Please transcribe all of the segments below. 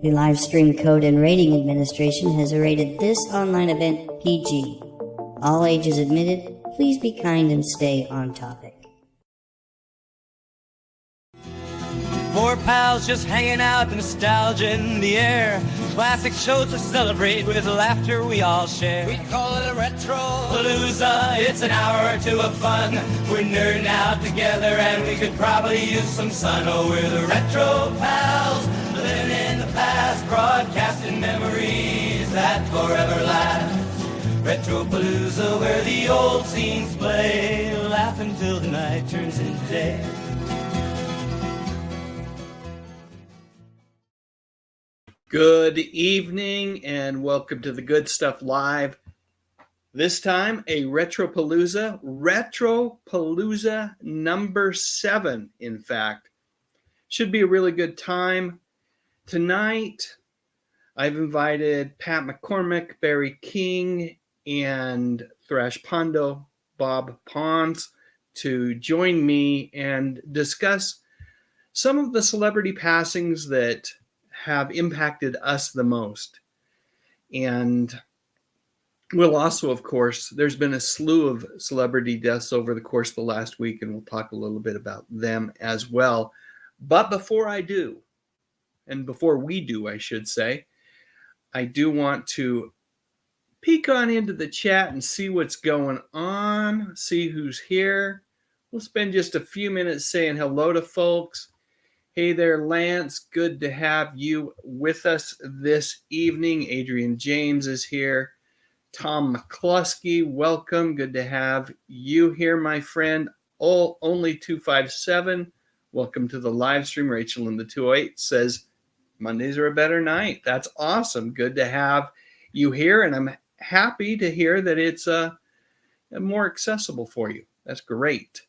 The live stream code and rating administration has rated this online event PG. All ages admitted. Please be kind and stay on topic. Four pals just hanging out, nostalgia in the air. Classic shows to celebrate with laughter we all share. We call it a RetroPALooza. It's an hour or two of fun. We're nerding out together and we could probably use some sun. Oh, we're the RetroPals, living in the past, broadcasting memories that forever last. RetroPALooza, where the old scenes play, laugh until the night turns into day. Good evening and welcome to the Good Stuff Live. This time a RetroPALooza number 7, in fact. Should be a really good time. Tonight I've invited Pat McCormick, Barry King, and Thrash Pondo, Bob Pons, to join me and discuss some of the celebrity passings that have impacted us the most. And we'll also, of course, there's been a slew of celebrity deaths over the course of the last week, and we'll talk a little bit about them as well. But before I do, and before we do, I should say, I do want to peek on into the chat and see what's going on, see who's here. We'll spend just a few minutes saying hello to folks. Hey there, Lance. Good to have you with us this evening. Adrian James is here. Tom McCluskey, welcome. Good to have you here, my friend. Only 257, welcome to the live stream. Rachel in the 208 says, Mondays are a better night. That's awesome. Good to have you here, and I'm happy to hear that it's more accessible for you. That's great.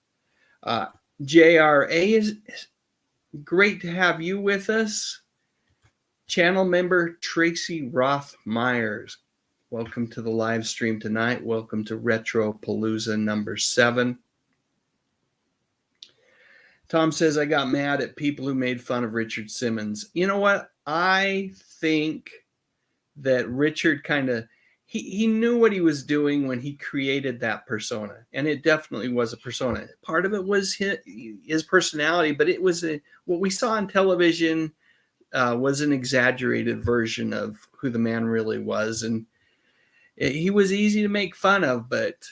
JRA is great to have you with us. Channel member Tracy Roth Myers, welcome to the live stream tonight. Welcome to RetroPALooza number 7. Tom says, I got mad at people who made fun of Richard Simmons. You know what? I think that Richard kind of, he knew what he was doing when he created that persona. And it definitely was a persona. Part of it was his personality, but it was what we saw on television was an exaggerated version of who the man really was. And he was easy to make fun of, but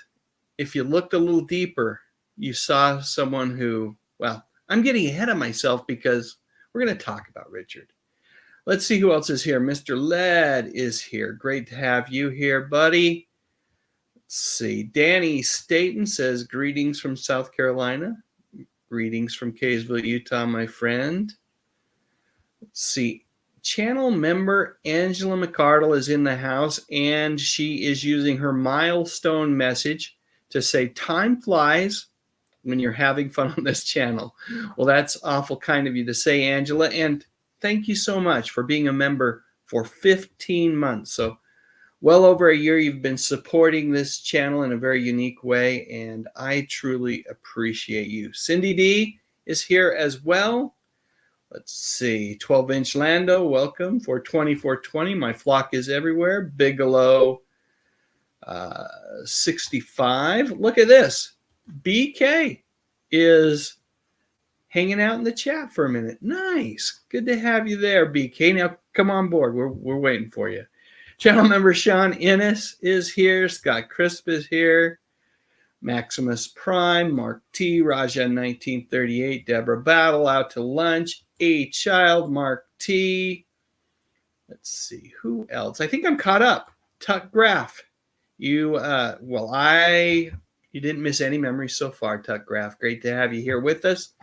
if you looked a little deeper, you saw someone who, well, I'm getting ahead of myself because we're going to talk about Richard. Let's see who else is here. Mr. Led is here. Great to have you here, buddy. Let's see. Danny Staten says, greetings from South Carolina. Greetings from Kaysville, Utah, my friend. Let's see. Channel member Angela McCardle is in the house, and she is using her milestone message to say, time flies when you're having fun on this channel. Well, that's awful kind of you to say, Angela, and thank you so much for being a member for 15 months. So well over a year you've been supporting this channel in a very unique way, and I truly appreciate you. Cindy D is here as well. Let's see. 12-inch Lando, welcome. For 2420, my flock is everywhere. Bigelow 65. Look at this. BK is hanging out in the chat for a minute. Nice. Good to have you there, BK. Now come on board. We're waiting for you. Channel member Sean Innes is here. Scott Crisp is here. Maximus Prime, Mark T, Raja 1938, Deborah Battle out to lunch. A Child, Mark T. Let's see who else. I think I'm caught up. Tuck Graff. You didn't miss any memories so far, Tuck Graff. Great to have you here with us.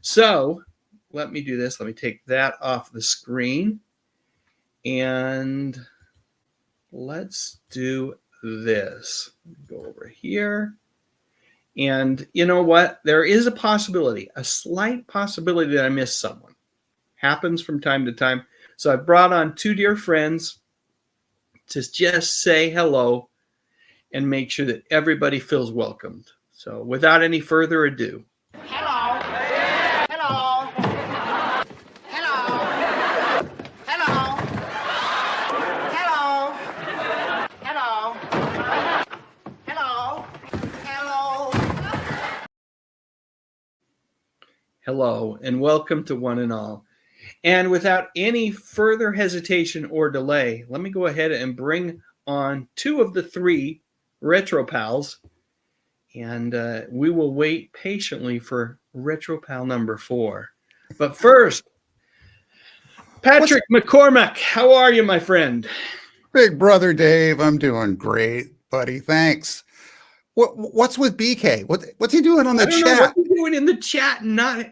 So let me do this. Let me take that off the screen. And let's do this. Go over here. And you know what? There is a possibility, a slight possibility that I missed someone. Happens from time to time. So I brought on 2 dear friends to just say hello and make sure that everybody feels welcomed. So without any further ado. Hello. Hello. Hello. Hello. Hello, and welcome to one and all. And without any further hesitation or delay, let me go ahead and bring on two of the three RetroPals, and we will wait patiently for RetroPal number 4. But first, Patrick McCormick, how are you, my friend? Big brother Dave, I'm doing great, buddy. Thanks. What's with BK? What's he doing on the I don't know chat? what you're doing in the chat. Not,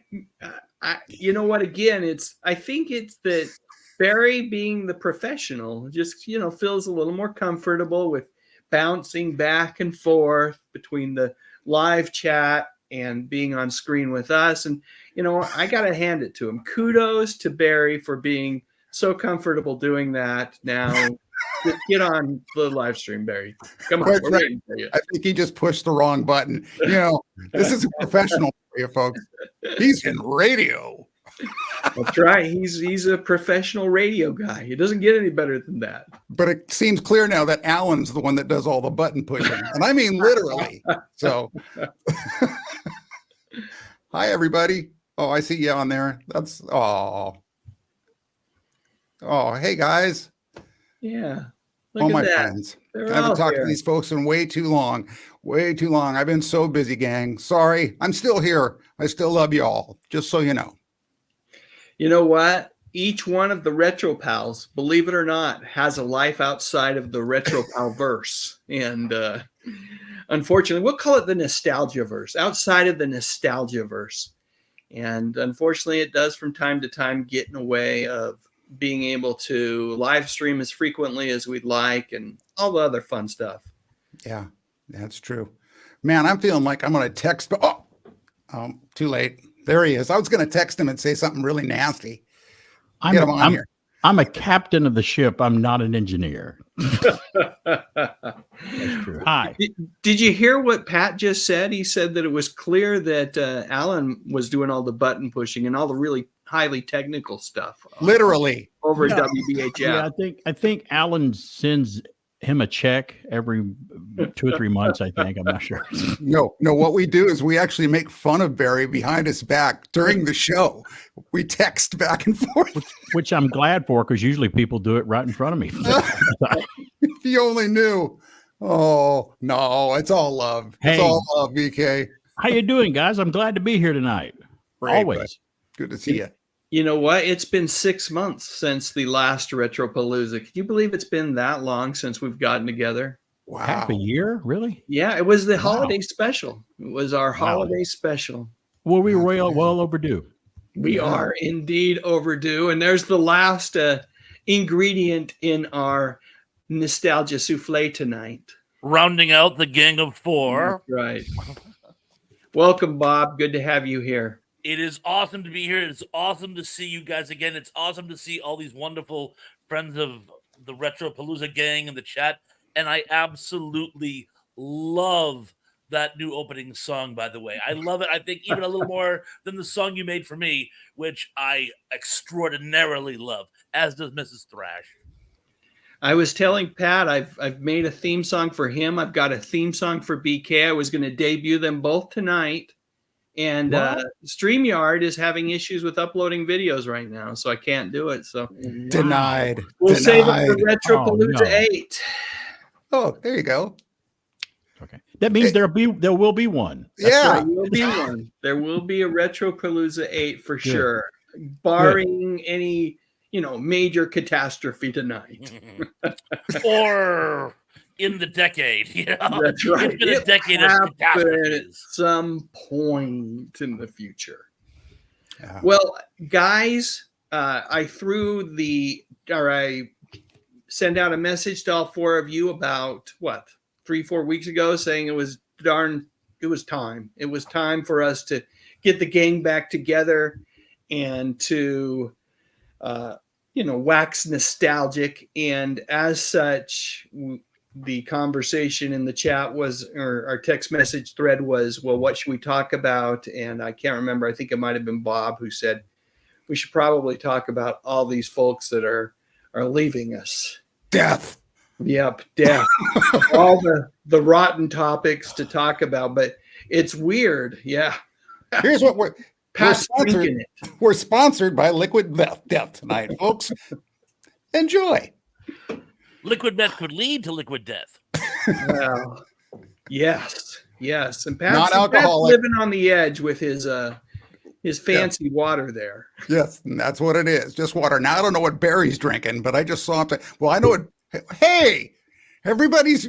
you know what? Again, I think it's that Barry, being the professional, just feels a little more comfortable with bouncing back and forth between the live chat and being on screen with us. And I gotta hand it to him. Kudos to Barry for being so comfortable doing that. Now, get on the live stream, Barry. Come on, Quite we're right. waiting for you. I think he just pushed the wrong button. This is a professional for you folks. He's in radio. That's right. He's a professional radio guy. He doesn't get any better than that. But it seems clear now that Alan's the one that does all the button pushing. And I mean literally. So hi everybody. Oh, I see you on there. That's hey guys. Yeah. All my friends. I haven't talked to these folks in way too long. Way too long. I've been so busy, gang. Sorry. I'm still here. I still love you all, just so you know. You know what? Each one of the RetroPals, believe it or not, has a life outside of the RetroPal verse. And unfortunately, we'll call it the nostalgia verse, outside of the nostalgia verse. And unfortunately, it does from time to time get in the way of being able to live stream as frequently as we'd like and all the other fun stuff. Yeah, that's true. Man, I'm feeling like I'm going to text. Too late. There he is. I was going to text him and say something really nasty. I'm a captain of the ship. I'm not an engineer. That's true. Hi. Did you hear what Pat just said? He said that it was clear that Alan was doing all the button pushing and all the really highly technical stuff. Literally. Over at WBHF. Yeah, I think Alan sends him a check every 2 or 3 months, I think. I'm not sure. No, what we do is we actually make fun of Barry behind his back during the show. We text back and forth. Which I'm glad for, because usually people do it right in front of me. If you only knew. Oh, no, it's all love. It's all love, BK. How you doing, guys? I'm glad to be here tonight. Great, Always. bud. Good to see you. You know what? It's been 6 months since the last RetroPALooza. Can you believe it's been that long since we've gotten together? Wow. Half a year? Really? Yeah, it was the holiday special. It was our holiday special. Well, we were well overdue. We are indeed overdue. And there's the last ingredient in our nostalgia souffle tonight. Rounding out the gang of 4. That's right. Welcome, Bob. Good to have you here. It is awesome to be here. It's awesome to see you guys again. It's awesome to see all these wonderful friends of the RetroPALooza gang in the chat. And I absolutely love that new opening song, by the way. I love it. I think even a little more than the song you made for me, which I extraordinarily love, as does Mrs. Thrash. I was telling Pat I've made a theme song for him. I've got a theme song for BK. I was going to debut them both tonight. And StreamYard is having issues with uploading videos right now, so I can't do it. So Denied. We'll save it for RetroPALooza 8. Oh, there you go. Okay, that means there will be one. That's There will be one. There will be a RetroPALooza 8 for sure, barring any major catastrophe tonight. Or in the decade, That's right. It's been a decade of catastrophes. At some point in the future. Yeah. Well, guys, I sent out a message to all 4 of you about 3-4 weeks ago, saying it was time. It was time for us to get the gang back together and to wax nostalgic. And as such, the conversation in the chat was, or our text message thread was, well, what should we talk about? And I can't remember. I think it might have been Bob who said we should probably talk about all these folks that are leaving us. Death. Yep, death. All the rotten topics to talk about, but it's weird. Yeah. Here's what Pat's drinking it. We're sponsored by Liquid Death tonight, folks. Enjoy. Liquid death could lead to liquid death. Well, yes. And Pat's Non-alcoholic. living on the edge with his fancy water there. Yes, and that's what it is. Just water. Now I don't know what Barry's drinking, but I just saw him. Well, I know it. Hey, everybody's.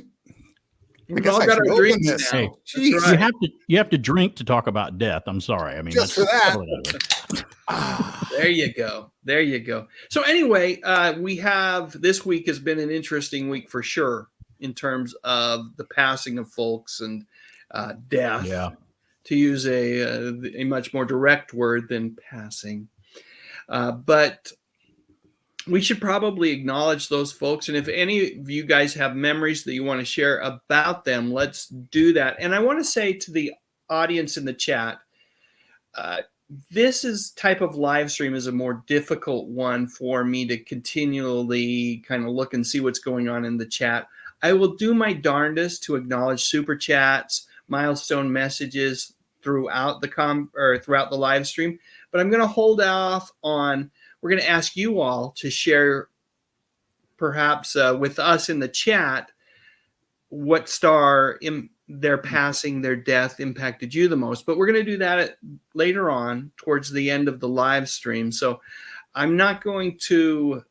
We've all got our drinks now. Hey, right. You have to drink to talk about death. I'm sorry. I mean, just for that. There you go. So anyway, we have this week has been an interesting week for sure in terms of the passing of folks and death. Yeah. To use a much more direct word than passing, but we should probably acknowledge those folks. And if any of you guys have memories that you want to share about them, let's do that. And I want to say to the audience in the chat, this type of live stream is a more difficult one for me to continually kind of look and see what's going on in the chat. I will do my darndest to acknowledge super chats, milestone messages throughout the live stream, but I'm going to hold off on. We're going to ask you all to share, perhaps with us in the chat, what star in their passing, their death impacted you the most. But we're going to do that later on towards the end of the live stream. So I'm not going to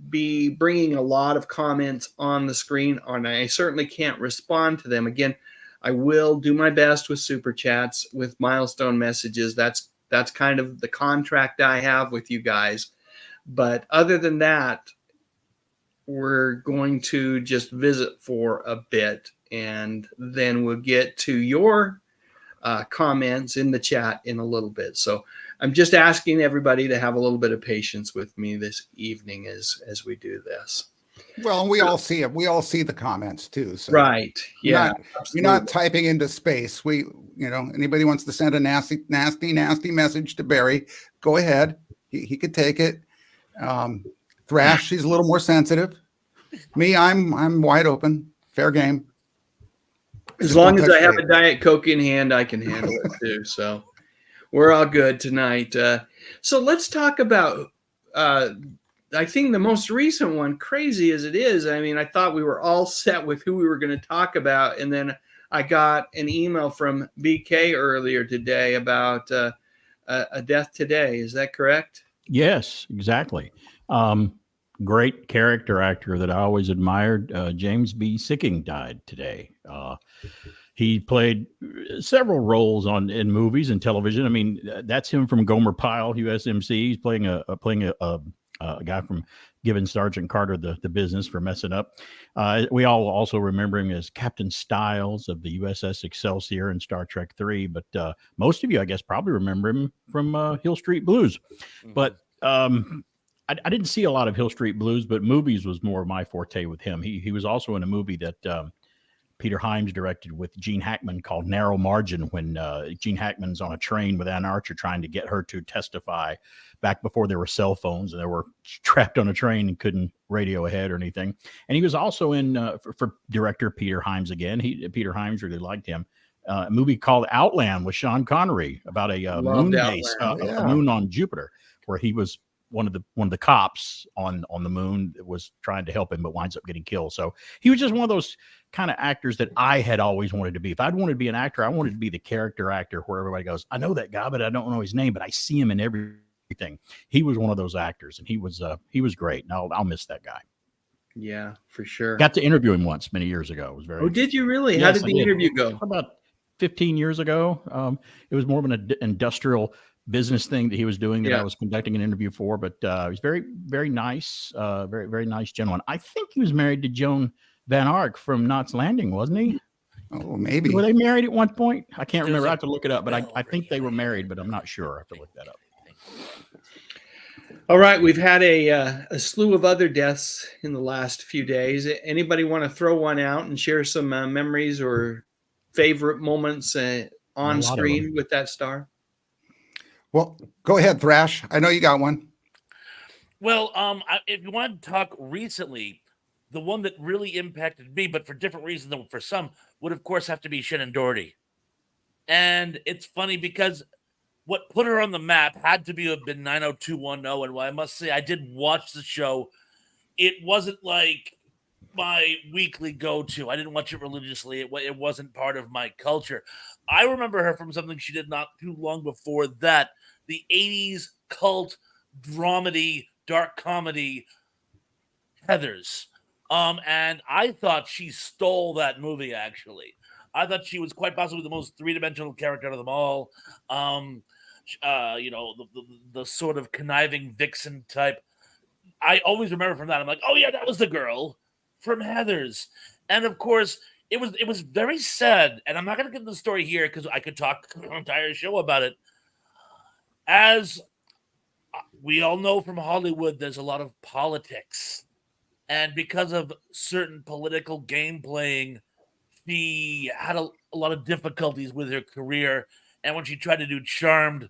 be bringing a lot of comments on the screen, and I certainly can't respond to them. Again, I will do my best with super chats, with milestone messages. That's kind of the contract I have with you guys. But other than that, we're going to just visit for a bit, and then we'll get to your comments in the chat in a little bit. So I'm just asking everybody to have a little bit of patience with me this evening as we do this. Well, we all see it. We all see the comments too. So right. Yeah. You're not typing into space. Anybody wants to send a nasty message to Barry, go ahead. He could take it. Thrash, she's a little more sensitive. Me, I'm wide open. Fair game. As long as I have a Diet Coke in hand, I can handle it too. So we're all good tonight. So let's talk about, I think the most recent one, crazy as it is. I mean, I thought we were all set with who we were going to talk about. And then I got an email from BK earlier today about a death today. Is that correct? Yes, exactly. Great character actor that I always admired. James B. Sicking died today. He played several roles in movies and television. I mean, that's him from Gomer Pyle, USMC. He's playing a guy from giving Sergeant Carter the business for messing up. We all also remember him as Captain Styles of the USS Excelsior in Star Trek 3. But most of you, I guess, probably remember him from Hill Street Blues. Mm-hmm. But I didn't see a lot of Hill Street Blues, but movies was more of my forte with him. He was also in a movie that Peter Hyams directed with Gene Hackman called Narrow Margin, when Gene Hackman's on a train with Ann Archer trying to get her to testify back before there were cell phones and they were trapped on a train and couldn't radio ahead or anything. And he was also in for director Peter Hyams again. Peter Hyams really liked him. A movie called Outland with Sean Connery about a moon base, a moon on Jupiter, where he was one of the cops on the moon that was trying to help him, but winds up getting killed. So he was just one of those kind of actors that I had always wanted to be. If I'd wanted to be an actor, I wanted to be the character actor where everybody goes, I know that guy, but I don't know his name, but I see him in everything. He was one of those actors, and he was great. And I'll miss that guy. Yeah, for sure. Got to interview him once many years ago. It was very. Oh, did you really? Yes, how did the interview go? About 15 years ago. It was more of an industrial business thing that he was doing that I was conducting an interview for, but he was very, very nice, very, very nice gentleman. I think he was married to Joan Van Ark from Knots Landing, wasn't he? Oh, maybe. Were they married at one point? I can't remember. I have to look it up, but I think they were married, but I'm not sure. I have to look that up. All right. We've had a slew of other deaths in the last few days. Anybody want to throw one out and share some memories or favorite moments on screen with that star? Well, go ahead, Thrash. I know you got one. Well, if you want to talk recently, the one that really impacted me, but for different reasons than for some, would of course have to be Shannon Doherty. And it's funny because what put her on the map had to have been 90210. And while I must say I did watch the show, it wasn't like my weekly go-to. I didn't watch it religiously. It wasn't part of my culture. I remember her from something she did not too long before that, the 80s cult dramedy, dark comedy, Heathers. And I thought she stole that movie, actually. I thought she was quite possibly the most three-dimensional character out of them all. The sort of conniving vixen type. I always remember from that. I'm like, oh yeah, that was the girl from Heathers. And of course, it was very sad. And I'm not going to get into the story here because I could talk an entire show about it. As we all know from Hollywood, there's a lot of politics. And because of certain political game playing, she had a lot of difficulties with her career. And when she tried to do Charmed,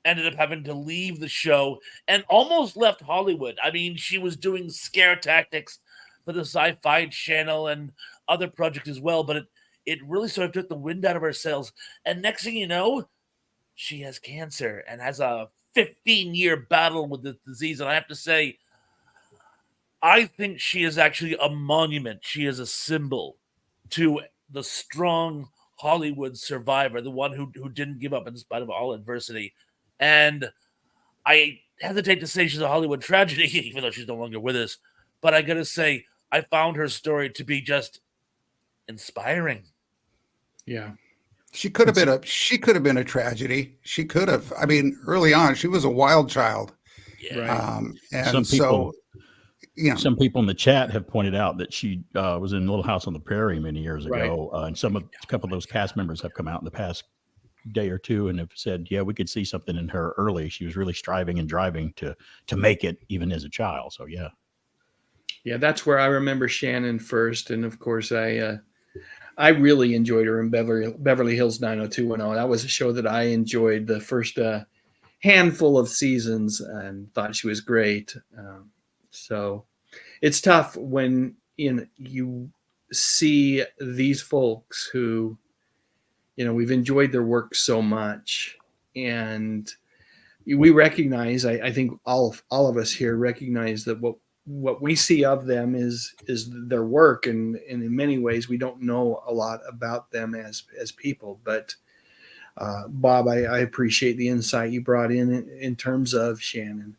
ended up having to leave the show and almost left Hollywood. I mean, she was doing scare tactics for the Sci-Fi Channel and other projects as well, but it really sort of took the wind out of her sails. And next thing you know, she has cancer and has a 15-year battle with the disease. And I have to say, I think she is actually a monument. She is a symbol to the strong Hollywood survivor, the one who didn't give up in spite of all adversity. And I hesitate to say she's a Hollywood tragedy, even though she's no longer with us. But I got to say, I found her story to be just inspiring. Yeah. She could have been a tragedy. She could have. I mean, early on, she was a wild child. Yeah. And some people in the chat have pointed out that she was in Little House on the Prairie many years ago. And a couple of those cast members have come out in the past day or two and have said, yeah, we could see something in her early. She was really striving and driving to make it even as a child. So, yeah. Yeah, that's where I remember Shannon first. And of course, I really enjoyed her in Beverly Hills 90210. That was a show that I enjoyed the first handful of seasons and thought she was great. So it's tough when you see these folks who, we've enjoyed their work so much, and we recognize, I think all of us here recognize that what we see of them is their work, and in many ways we don't know a lot about them as people. But Bob, I appreciate the insight you brought in terms of Shannon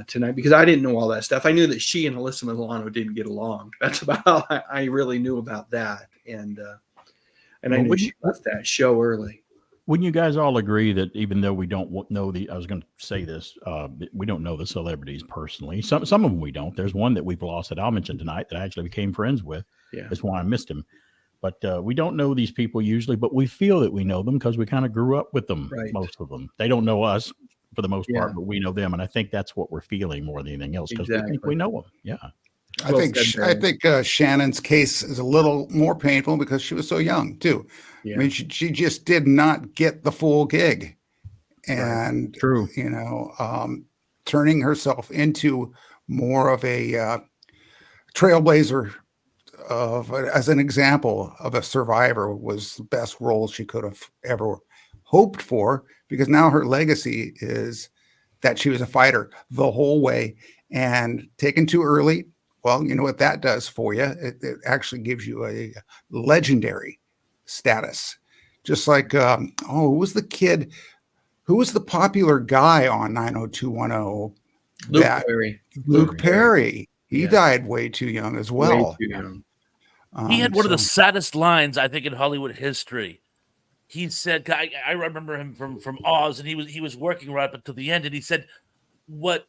tonight, because I didn't know all that stuff. I knew that she and Alyssa Milano didn't get along. That's about all I really knew about that. And I knew she left that show early. Wouldn't you guys all agree that even though we don't know I was going to say this, we don't know the celebrities personally. Some of them we don't. There's one that we've lost that I'll mention tonight that I actually became friends with. Yeah. That's why I missed him. But we don't know these people usually, but we feel that we know them because we kind of grew up with them, most of them. They don't know us for the most part, but we know them. And I think that's what we're feeling more than anything else, because we think we know them. Yeah. I think Shannon's case is a little more painful because she was so young too. Yeah. I mean, she just did not get the full gig, and true, turning herself into more of a trailblazer as an example of a survivor was the best role she could have ever hoped for, because now her legacy is that she was a fighter the whole way, and taken too early. Well, you know what that does for you? It actually gives you a legendary status. Just like, who was the kid? Who was the popular guy on 90210? Luke Perry. He died way too young as well. Way too young. He had one of the saddest lines, I think, in Hollywood history. He said, I remember him from Oz, and he was working right up until the end, and he said what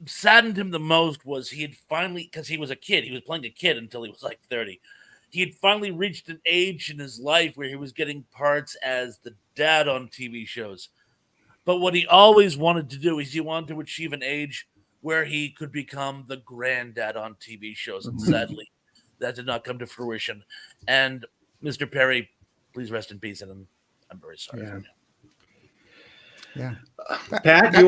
saddened him the most was he had finally, because he was a kid, he was playing a kid until he was like 30. He had finally reached an age in his life where he was getting parts as the dad on TV shows. But what he always wanted to do is he wanted to achieve an age where he could become the granddad on TV shows. And sadly, that did not come to fruition. And Mr. Perry, please rest in peace. And I'm very sorry for him. Yeah. Pat, do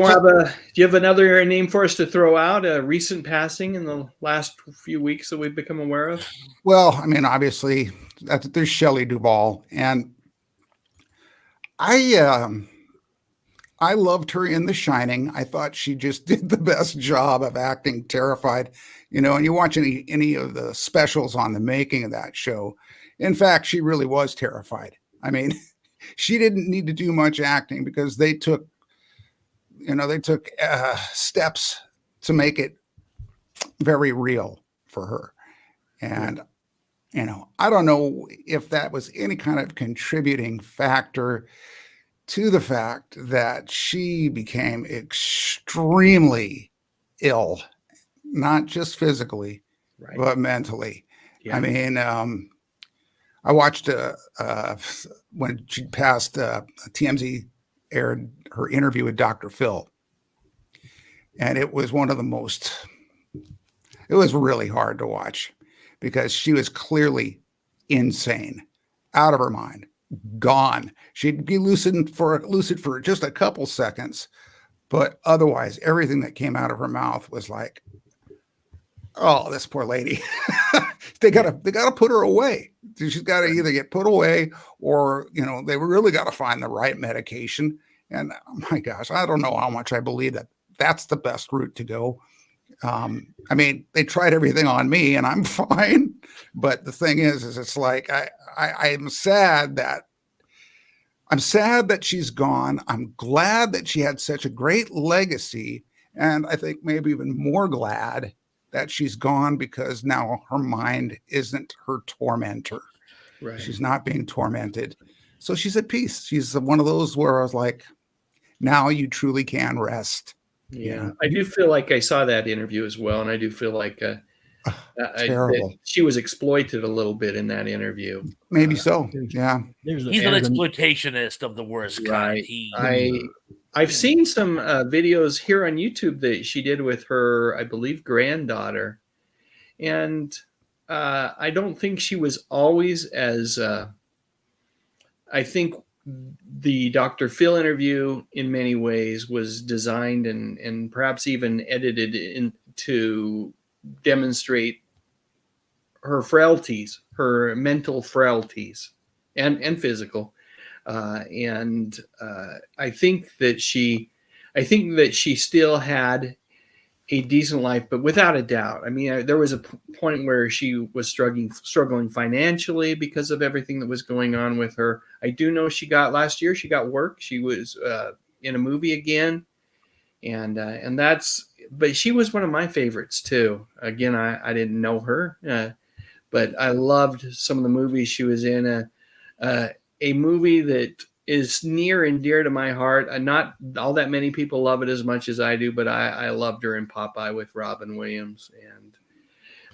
you have another name for us to throw out? A recent passing in the last few weeks that we've become aware of? Well, I mean, obviously, there's Shelley Duvall, and I I loved her in The Shining. I thought she just did the best job of acting terrified. You know, and you watch any of the specials on the making of that show. In fact, she really was terrified. I mean, she didn't need to do much acting because they took steps to make it very real for her. And, you know, I don't know if that was any kind of contributing factor to the fact that she became extremely ill, not just physically, Right. but mentally. Yeah. I mean, I watched when she passed, TMZ aired her interview with Dr. Phil. And it was it was really hard to watch because she was clearly insane, out of her mind, gone. She'd be lucid for just a couple seconds, but otherwise everything that came out of her mouth was like, oh, this poor lady. they gotta put her away. She's got to either get put away or, you know, they really got to find the right medication. And oh my gosh, I don't know how much I believe that that's the best route to go. I mean, they tried everything on me and I'm fine. But the thing is it's like, I'm sad that she's gone. I'm glad that she had such a great legacy. And I think maybe even more glad that she's gone because now her mind isn't her tormentor. Right. She's not being tormented. So she's at peace. She's one of those where I was like, now you truly can rest. Yeah. I do feel like I saw that interview as well. And I do feel like terrible. she was exploited a little bit in that interview. Maybe so. Yeah. He's an exploitationist of the worst kind. I've seen some videos here on YouTube that she did with her, I believe, granddaughter. And I don't think she was always as, I think the Dr. Phil interview in many ways was designed and perhaps even edited in to demonstrate her frailties, her mental frailties and physical. I think that she still had a decent life, but without a doubt, I mean, there was a point where she was struggling financially because of everything that was going on with her. I do know last year she got work. She was in a movie again, but she was one of my favorites too. Again, I didn't know her, but I loved some of the movies she was in. A movie that is near and dear to my heart. Not all that many people love it as much as I do, but I loved her in Popeye with Robin Williams. And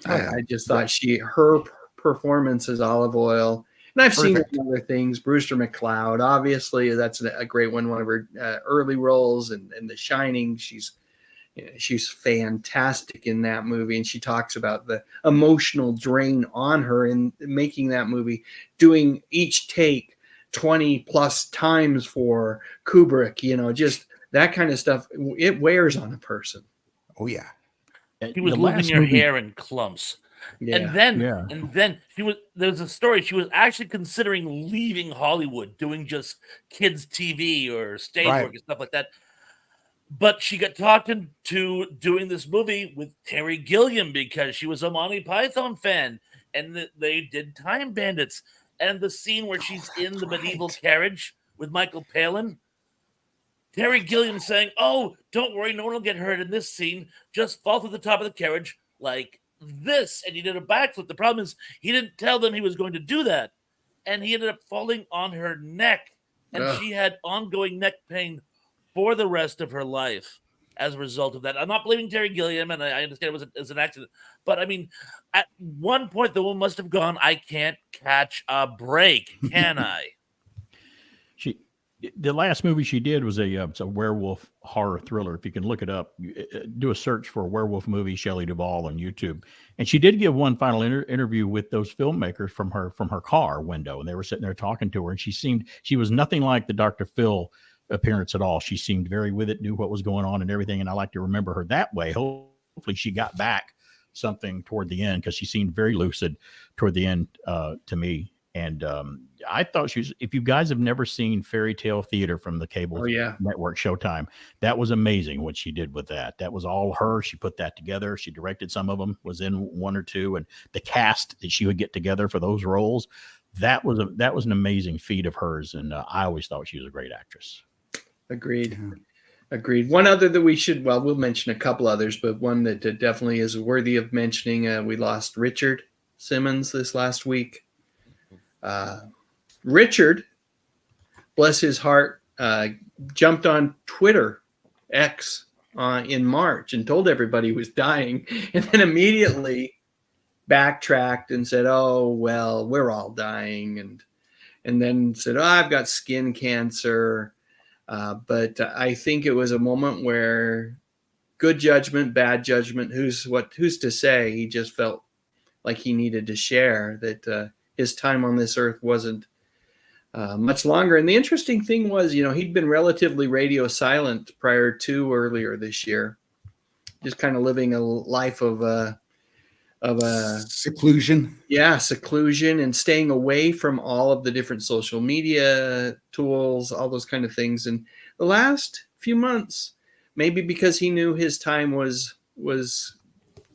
I just thought her performance as Olive Oyl, and I've seen her in other things. Brewster McCloud, obviously, that's a great one. One of her early roles and The Shining. She's fantastic in that movie. And she talks about the emotional drain on her in making that movie, doing each take 20 plus times for Kubrick, you know, just that kind of stuff. It wears on a person. Oh yeah. He was losing her hair in clumps. Yeah. And then there's a story. She was actually considering leaving Hollywood, doing just kids TV or stage work and stuff like that. But she got talked into doing this movie with Terry Gilliam because she was a Monty Python fan, and they did Time Bandits. And the scene where she's in the medieval carriage with Michael Palin, Terry Gilliam saying, "Oh, don't worry, no one will get hurt in this scene. Just fall to the top of the carriage like this." And he did a backflip. The problem is he didn't tell them he was going to do that. And he ended up falling on her neck. And she had ongoing neck pain for the rest of her life as a result of that. I'm not blaming Terry Gilliam, and I understand it was an accident. But, I mean, at one point, the woman must have gone, I can't catch a break, can I? The last movie she did was it's a werewolf horror thriller. If you can look it up, do a search for a werewolf movie, Shelley Duvall on YouTube. And she did give one final interview with those filmmakers from her car window, and they were sitting there talking to her. And she was nothing like the Dr. Phil appearance at all. She seemed very with it, knew what was going on and everything. And I like to remember her that way. Hopefully she got back something toward the end because she seemed very lucid toward the end to me. And I thought she was, if you guys have never seen Fairy Tale Theater from the cable network Showtime, that was amazing what she did with that. That was all her. She put that together. She directed some of them, was in one or two, and the cast that she would get together for those roles, that was an amazing feat of hers. And I always thought she was a great actress. Agreed. Agreed. One other that we'll mention a couple others, but one that definitely is worthy of mentioning. We lost Richard Simmons this last week. Richard, bless his heart, jumped on Twitter, X, in March and told everybody he was dying, and then immediately backtracked and said, "Oh, well, we're all dying," and then said, "Oh, I've got skin cancer." But I think it was a moment where good judgment, bad judgment, who's to say? He just felt like he needed to share that his time on this earth wasn't much longer. And the interesting thing was, he'd been relatively radio silent prior to earlier this year, just kind of living a life of seclusion. Yeah, seclusion, and staying away from all of the different social media tools, all those kind of things. And the last few months, maybe because he knew his time was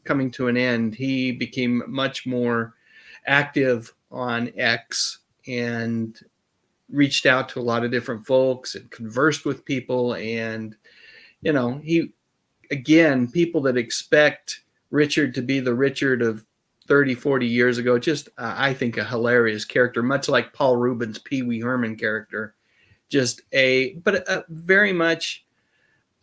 coming to an end, he became much more active on X and reached out to a lot of different folks and conversed with people. And, people that expect Richard to be the Richard of 30, 40 years ago, just, I think, a hilarious character, much like Paul Rubens' Pee Wee Herman character, but very much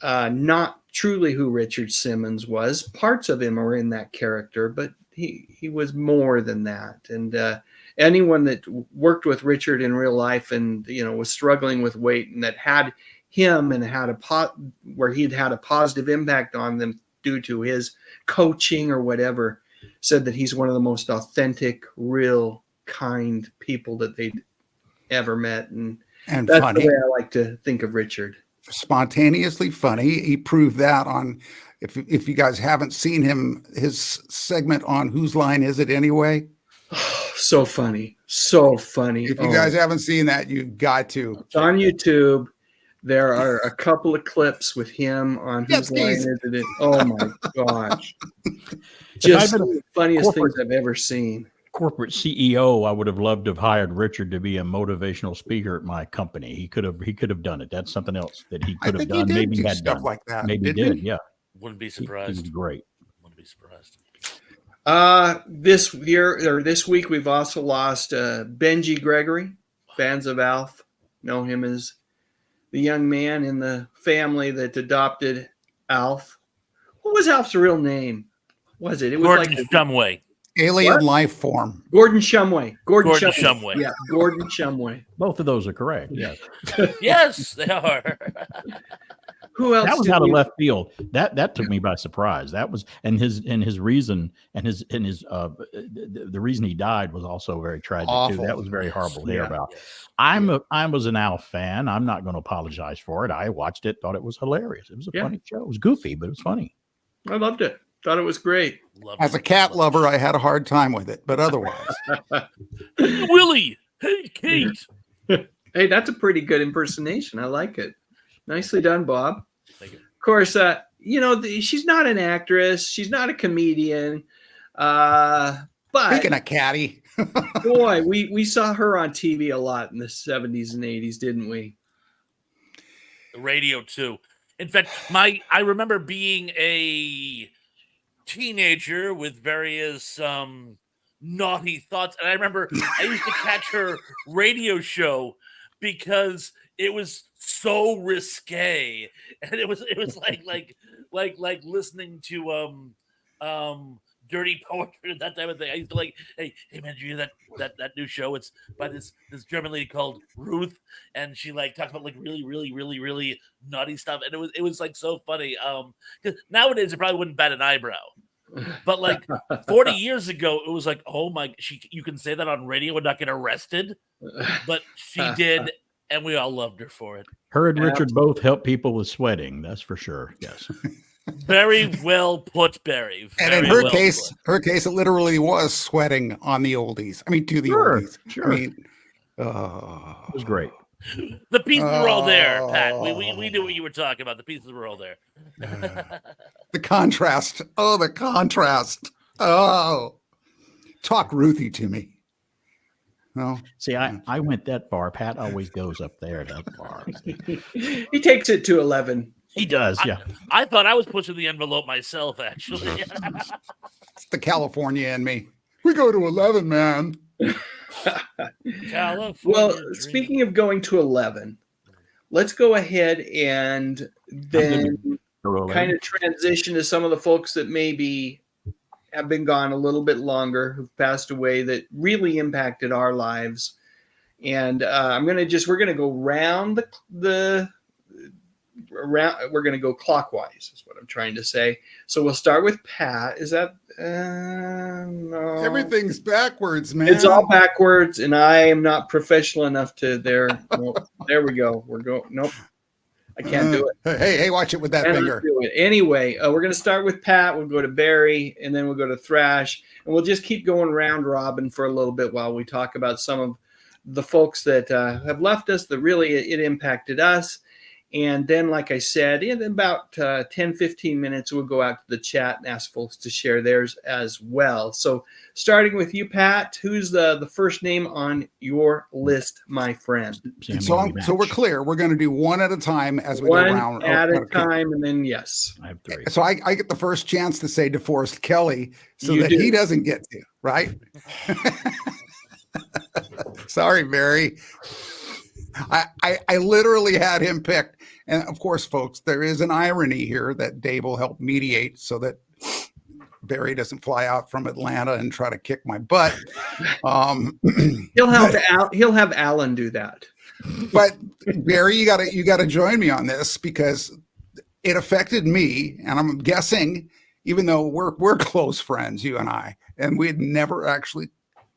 not truly who Richard Simmons was. Parts of him are in that character, but he was more than that. And anyone that worked with Richard in real life and, was struggling with weight and that had him and where he'd had a positive impact on them due to his coaching or whatever, said that he's one of the most authentic, real, kind people that they'd ever met. And that's funny. The way I like to think of Richard. Spontaneously funny. He proved that on, if you guys haven't seen his segment on Whose Line Is It Anyway? Oh, so funny. So funny. If you guys haven't seen that, you've got to. It's on YouTube. There are a couple of clips with him on Whose Line Is It. Oh my gosh. Just the funniest things I've ever seen. Corporate CEO, I would have loved to have hired Richard to be a motivational speaker at my company. He could have done it. That's something else that he could have done. Maybe he had stuff done like that. Maybe he did. Yeah. Wouldn't be surprised. He was great. Wouldn't be surprised. This week we've also lost Benji Gregory. Fans of Alf know him as the young man in the family that adopted Alf. What was Alf's real name? Was it? It was Gordon Shumway. Alien life form. Gordon Shumway. Gordon Shumway. Yeah, Gordon Shumway. Both of those are correct. Yes. Yes, they are. Who else? That was out of left field. That took me by surprise. That was his reason and the reason he died was also very tragic too. That was very horrible to hear about. I was an Alf fan. I'm not going to apologize for it. I watched it, thought it was hilarious. It was a funny show. It was goofy, but it was funny. I loved it. Thought it was great. As a cat lover, I had a hard time with it, but otherwise. Willie, hey Kate. Hey, that's a pretty good impersonation. I like it. Nicely done, Bob. Thank you. Of course, she's not an actress. She's not a comedian. But speaking of catty, boy, we saw her on TV a lot in the 70s and 80s, didn't we? The radio too. In fact, I remember being a teenager with various naughty thoughts, and I remember I used to catch her radio show because it was so risque, and it was like listening to dirty poetry and that type of thing. I used to hey man, did you hear that new show? It's by this German lady called Ruth, and she talks about really naughty stuff, and it was so funny. 'Cause nowadays it probably wouldn't bat an eyebrow. But 40 years ago, it was oh my, you can say that on radio and not get arrested, but she did, and we all loved her for it. Her and Richard both help people with sweating. That's for sure. Yes. Very well put, Barry. And in Very her well case, put. it literally was sweating on the oldies. I mean, to the oldies. Sure. I mean, It was great. The pieces were all there, Pat. We oh, knew what you were talking about. The pieces were all there. the contrast. Oh, the contrast. Oh, talk Ruthie to me. No, See, I went that far. Pat always goes up there that far. He takes it to 11. He does, yeah. I thought I was pushing the envelope myself, actually. it's the California in me. We go to 11, man. California Well, dream. speaking of going to 11, let's go ahead and then kind of transition to some of the folks that maybe have been gone a little bit longer, who've passed away, that really impacted our lives. And we're gonna go round we're gonna go clockwise, is what I'm trying to say. So we'll start with Pat. Is that no? Everything's backwards, man. It's all backwards, and I am not professional enough to there. Nope. There we go. We're going. Nope. I can't do it. Hey, watch it with that finger. Do it. Anyway, we're going to start with Pat. We'll go to Barry, and then we'll go to Thrash, and we'll just keep going round robin for a little bit while we talk about some of the folks that have left us that really it impacted us. And then, like I said, in about 10, 15 minutes, we'll go out to the chat and ask folks to share theirs as well. So starting with you, Pat, who's the first name on your list, my friend? So we're clear. We're going to do one at a time as we One go around. at a time, and then yes. I have three. So I get the first chance to say DeForest Kelly so You that do. he doesn't get to, right? Sorry, Barry. I literally had him picked. And of course, folks, there is an irony here that Dave will help mediate so that Barry doesn't fly out from Atlanta and try to kick my butt. He'll have Alan do that. But Barry, you gotta join me on this because it affected me, and I'm guessing, even though we're close friends, you and I, and we had never actually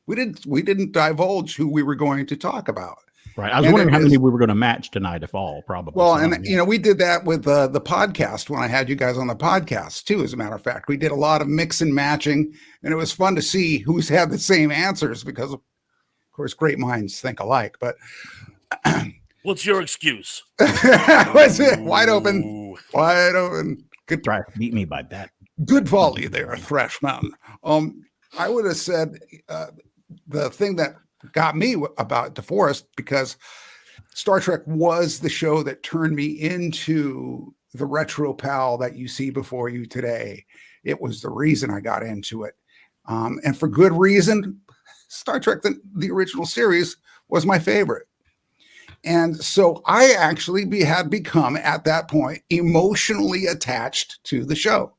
we didn't divulge who we were going to talk about. Right. I was wondering how many we were going to match tonight, if all, probably. Well, and we did that with the podcast when I had you guys on the podcast too. As a matter of fact, we did a lot of mix and matching, and it was fun to see who's had the same answers because, of course, great minds think alike. But What's your excuse? was it wide open? Wide open. Good try to beat me by that. Good volley there, Thrash Mountain. I would have said the thing that got me about DeForest, because Star Trek was the show that turned me into the RetroPal that you see before you today. It was the reason I got into it. And for good reason. Star Trek, the original series, was my favorite. And so I actually had become, at that point, emotionally attached to the show.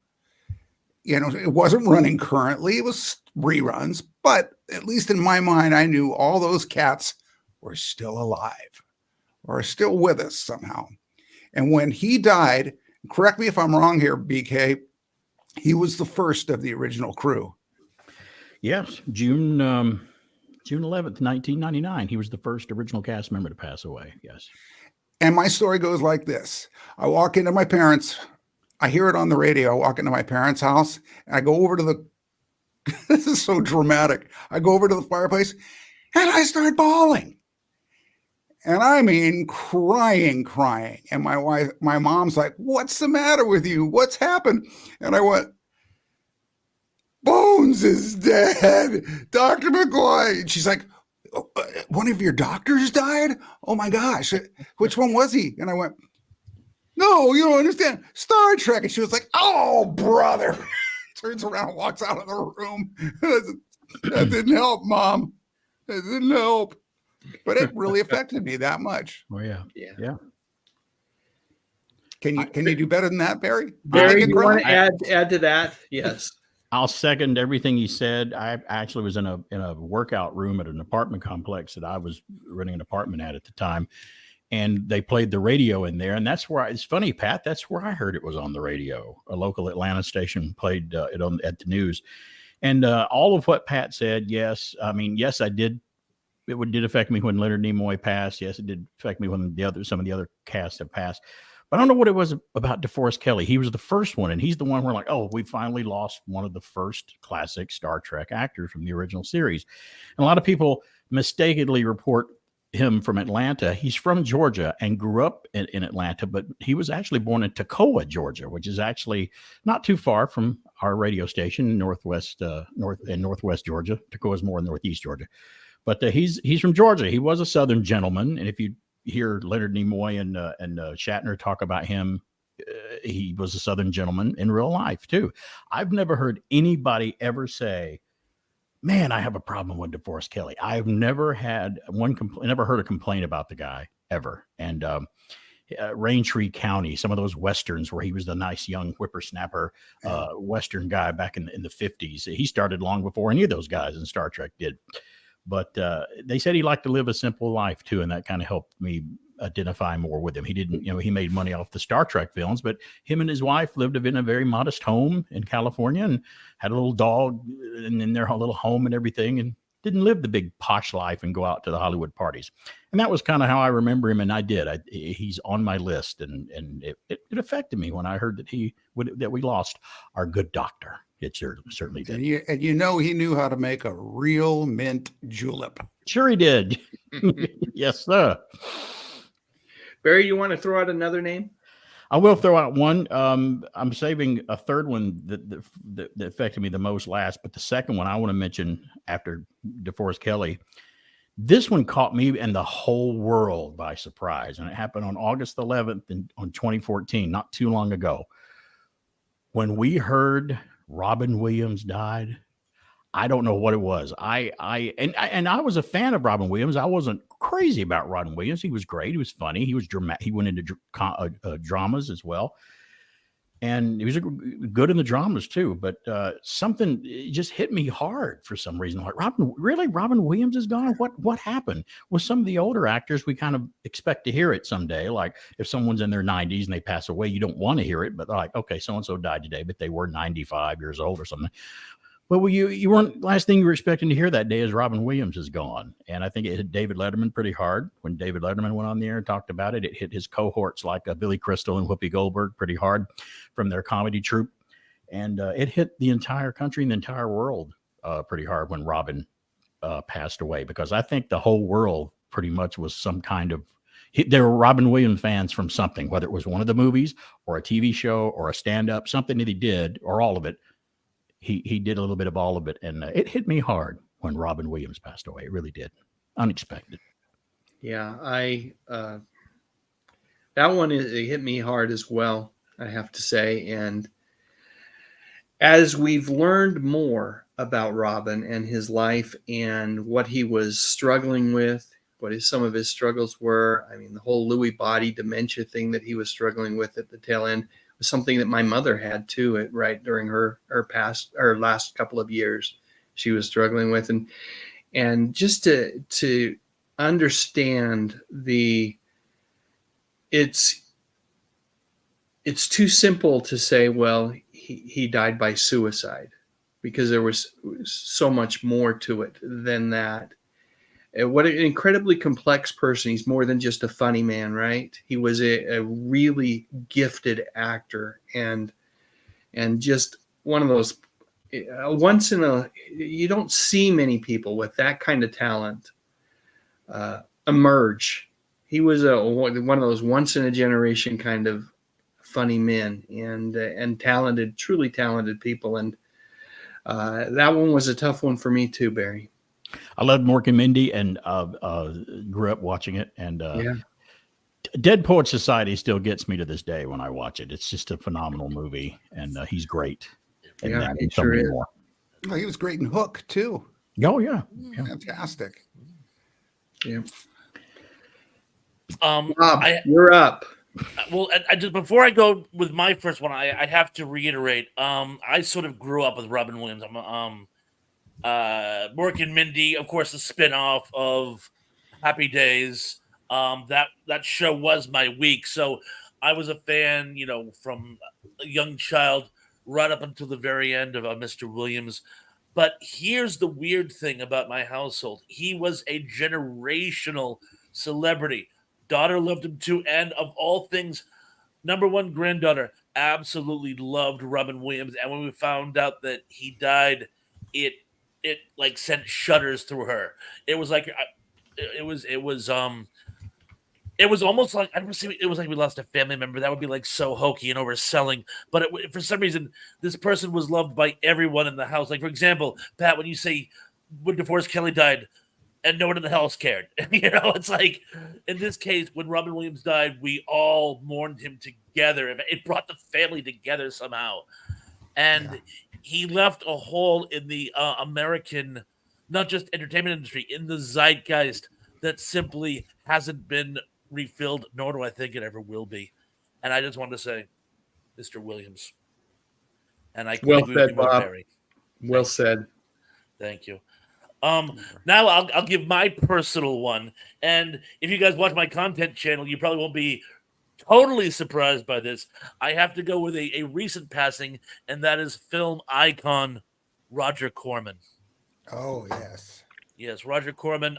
You know, it wasn't running currently. It was reruns. But at least in my mind, I knew all those cats were still alive or still with us somehow. And when he died, correct me if I'm wrong here, BK, he was the first of the original crew. Yes, June 11th, 1999. He was the first original cast member to pass away. Yes. And my story goes like this. I walk into my parents' I hear it on the radio. I walk into my parents' house and I go over to this is so dramatic. I go over to the fireplace and I start bawling. And I mean, crying. And my mom's like, "What's the matter with you? What's happened?" And I went, "Bones is dead. Dr. McCoy." And she's like, "One of your doctors died? Oh my gosh. Which one was he?" And I went, "No, you don't understand. Star Trek." And she was like, "Oh, brother." Turns around and walks out of the room. That didn't help, Mom. It didn't help. But it really affected me that much. Oh, yeah. Yeah. Can you do better than that, Barry? Barry, you want to add to that? Yes. I'll second everything he said. I actually was in a workout room at an apartment complex that I was renting an apartment at the time. And they played the radio in there. And that's where it's funny, Pat, that's where I heard it was on the radio. A local Atlanta station played it at the news. And all of what Pat said, yes. I mean, yes, I did. It did affect me when Leonard Nimoy passed. Yes, it did affect me when some of the other casts have passed. But I don't know what it was about DeForest Kelley. He was the first one, and he's the one we're like, oh, we finally lost one of the first classic Star Trek actors from the original series. And a lot of people mistakenly report him from Atlanta. He's from Georgia and grew up in Atlanta, but he was actually born in Toccoa, Georgia, which is actually not too far from our radio station in northwest Georgia. Toccoa is more in northeast Georgia. But he's from Georgia. He was a Southern gentleman, and if you hear Leonard Nimoy and Shatner talk about him, he was a Southern gentleman in real life too. I've never heard anybody ever say, "Man, I have a problem with DeForest Kelley." I've never had never heard a complaint about the guy ever. And Raintree County, some of those westerns where he was the nice young whippersnapper Western guy back in the 50s. He started long before any of those guys in Star Trek did. But they said he liked to live a simple life too, and that kind of helped me identify more with him. He didn't, he made money off the Star Trek films, but him and his wife lived in a very modest home in California and had a little dog in their little home and everything, and didn't live the big posh life and go out to the Hollywood parties. And that was kind of how I remember him, and I did. He's on my list, and it affected me when I heard that we lost our good doctor. It certainly did. And he knew how to make a real mint julep. Sure he did. Yes, sir. Barry, you want to throw out another name? I will throw out one. I'm saving a third one that affected me the most last, but the second one I want to mention after DeForest Kelley. This one caught me and the whole world by surprise, and it happened on August 11th on 2014, not too long ago. When we heard Robin Williams died, I don't know what it was. I was a fan of Robin Williams. I wasn't crazy about Robin Williams. He was great. He was funny. He was dramatic. He went into dramas as well, and he was good in the dramas too. But something just hit me hard for some reason. Like, Robin Williams is gone. What happened? With some of the older actors, we kind of expect to hear it someday. Like if someone's in their 90s and they pass away, you don't want to hear it. But they're like, okay, so and so died today, but they were 95 years old or something. Well, you weren't. Last thing you were expecting to hear that day is Robin Williams is gone, and I think it hit David Letterman pretty hard when David Letterman went on the air and talked about it. It hit his cohorts like Billy Crystal and Whoopi Goldberg pretty hard from their comedy troupe, and it hit the entire country and the entire world pretty hard when Robin passed away, because I think the whole world pretty much was some kind of. There were Robin Williams fans from something, whether it was one of the movies or a TV show or a stand-up, something that he did, or all of it. He did a little bit of all of it, and it hit me hard when Robin Williams passed away. It really did. Unexpected. Yeah, that one it hit me hard as well, I have to say. And as we've learned more about Robin and his life and what he was struggling with, some of his struggles were, I mean, the whole Lewy body dementia thing that he was struggling with at the tail end was something that my mother had too, right during her last couple of years. She was struggling with, and just to understand it's too simple to say, well, he died by suicide, because there was so much more to it than that. What an incredibly complex person. He's more than just a funny man, right? He was a really gifted actor, and just one of those you don't see many people with that kind of talent emerge. He was one of those once in a generation kind of funny men, and talented, truly talented people. And that one was a tough one for me too, Barry. I loved Mork and Mindy, and grew up watching it. And Dead Poets Society still gets me to this day when I watch it. It's just a phenomenal movie, and he's great. And yeah, he sure is. Oh, he was great in Hook too. Oh yeah, fantastic. Yeah. Bob, you're up. Well, I just before I go with my first one, I have to reiterate. I sort of grew up with Robin Williams. Mork and Mindy, of course, the spinoff of Happy Days. That show was my week, so I was a fan, from a young child right up until the very end of Mr. Williams. But here's the weird thing about my household: he was a generational celebrity. Daughter loved him too, and of all things, number one granddaughter absolutely loved Robin Williams, and when we found out that he died, it like sent shudders through her. It was like it was almost like it was like we lost a family member. That would be like so hokey and overselling. But for some reason, this person was loved by everyone in the house. Like, for example, Pat, when you say when DeForest Kelley died and no one in the house cared, it's like in this case, when Robin Williams died, we all mourned him together. It brought the family together somehow. And he left a hole in the American, not just entertainment industry, in the zeitgeist that simply hasn't been refilled, nor do I think it ever will be. And I just wanted to say, Mr. Williams. And I Well agree with said, you more, Bob. Barry. Well said. Thank you. Now I'll give my personal one. And if you guys watch my content channel, you probably won't be totally surprised by this. I have to go with a recent passing, and that is film icon Roger Corman. Oh, yes. Yes, Roger Corman,